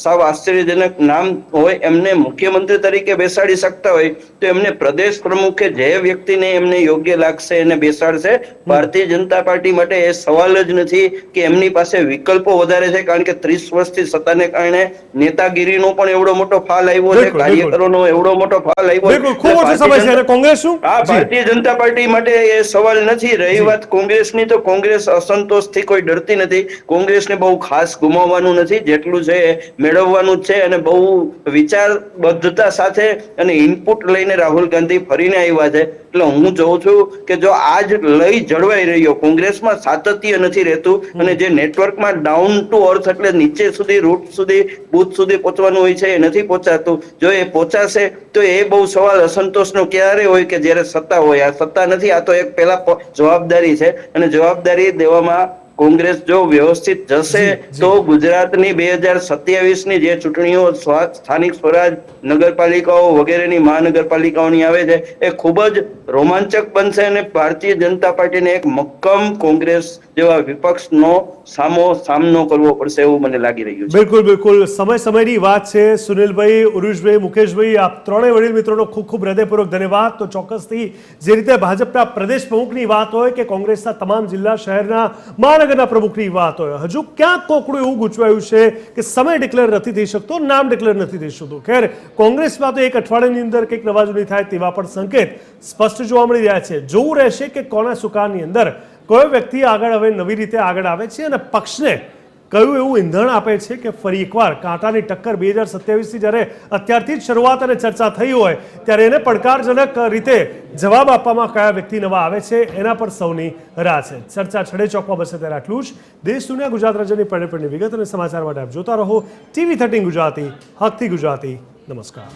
સાવ આશ્ચર્યજનક નામ હોય એમને મુખ્યમંત્રી તરીકે બેસાડી શકતા હોય, તો એમને પ્રદેશ પ્રમુખે જે વ્યક્તિને એમને યોગ્ય લાગશે એને બેસાડશે. ભારતીય જનતા પાર્ટી માટે એ સવાલ જ નથી કે એમની પાસે વિકલ્પો વધારે છે, કારણ કે 30 વર્ષથી સત્તાને કારણે નેતાગીરીનો પણ એવડો મોટો ફાલ આવ્યો છે, કાર્યકરોનો એવડો મોટો ફાલ આવ્યો બિલકુલ, ખૂબ ઓછો સમય છે. અને કોંગ્રેસ શું? હા, ભારતીય જનતા પાર્ટી માટે એ સવાલ નથી. રહી વાત કોંગ્રેસની, તો કોંગ્રેસ અસંતોષથી કોઈ ડરતી નથી. કોંગ્રેસને બહુ ખાસ ગુમાવવાનું નથી, જેટલું છે મેળવવાનું જ છે. અને બહુ વિચારબદ્ધતા સાથે અને ઇનપુટ લઈને રાહુલ ગાંધી ફરીને આવ્યા છે. એટલે હું જોઉં છું કે જો આજ લઈ જળવાઈ રહ્યો, કોંગ્રેસમાં સાતત્ય નથી રહેતું, અને જે નેટવર્કમાં ડાઉન ટુ અર્થ એટલે નીચે સુધી, રૂટ સુધી, બૂથ સુધી પહોંચવાનું હોય છે એ નથી પહોંચાતું. જો એ પહોંચાશે તો એ બહુ સવાલ અસંતોષનો ક્યારે હોય કે જ્યારે સત્તા હોય. આ સત્તા નથી, આ તો એક પેલા જવાબદારી છે, અને જવાબદારી દેવામાં કોંગ્રેસ જો વ્યવસ્થિત જશે તો ગુજરાતની 2027ની જે ચૂંટણીઓ સ્થાનિક સ્વરાજ નગરપાલિકાઓ વગેરેની મહાનગરપાલિકાઓની આવે છે એ ખૂબ જ રોમાંચક બનશે, અને ભારતીય જનતા પાર્ટીને એક મક્કમ કોંગ્રેસ જેવા વિપક્ષનો સામનો કરવો પડશે એવું મને લાગી રહ્યું છે. બિલકુલ બિલકુલ, સમયની વાત છે. સુનિલભાઈ, ઉરુષભાઈ, મુકેશભાઈ, આપ ત્રણેય વડીલ મિત્રોનો ખૂબ ખૂબ હૃદયપૂર્વક ધન્યવાદ. તો ચોક્કસથી જે રીતે ભાજપના પ્રદેશ પ્રમુખની વાત હોય કે કોંગ્રેસના તમામ જિલ્લા શહેરના મહાનગરના પ્રમુખની વાત હોય, હજુ ક્યાંક કોકડું એવું ગૂંચવાયું છે કે સમય ડિક્લેર નથી થઈ શકતો, નામ ડિક્લેર નથી થઈ શકતું. ખેર, કોંગ્રેસમાં તો એક અઠવાડિયાની અંદર કંઈક નવાજૂની થાય તેવા પણ સંકેત સ્પષ્ટ જોવા મળી રહ્યા છે. જોવું રહેશે કે કોના સુકાનની અંદર કયો વ્યક્તિ આગળ હવે નવી રીતે આગળ આવે છે અને પક્ષને કયું એવું ઈંધણ આપે છે કે ફરી એકવાર કાંટાની ટક્કર 2027થી જ્યારે અત્યારથી જ શરૂઆત અને ચર્ચા થઈ હોય ત્યારે એને પડકારજનક રીતે જવાબ આપવામાં કયા વ્યક્તિ નવા આવે છે એના પર સૌની રાહ છે. ચર્ચા છડે ચોકમાં બસે ત્યારે આટલું જ. દેશ દુનિયા ગુજરાત રાજ્યની પડેપડની વિગત અને સમાચાર માટે આપ જોતા રહો TV 13 ગુજરાતી, હકથી ગુજરાતી. નમસ્કાર.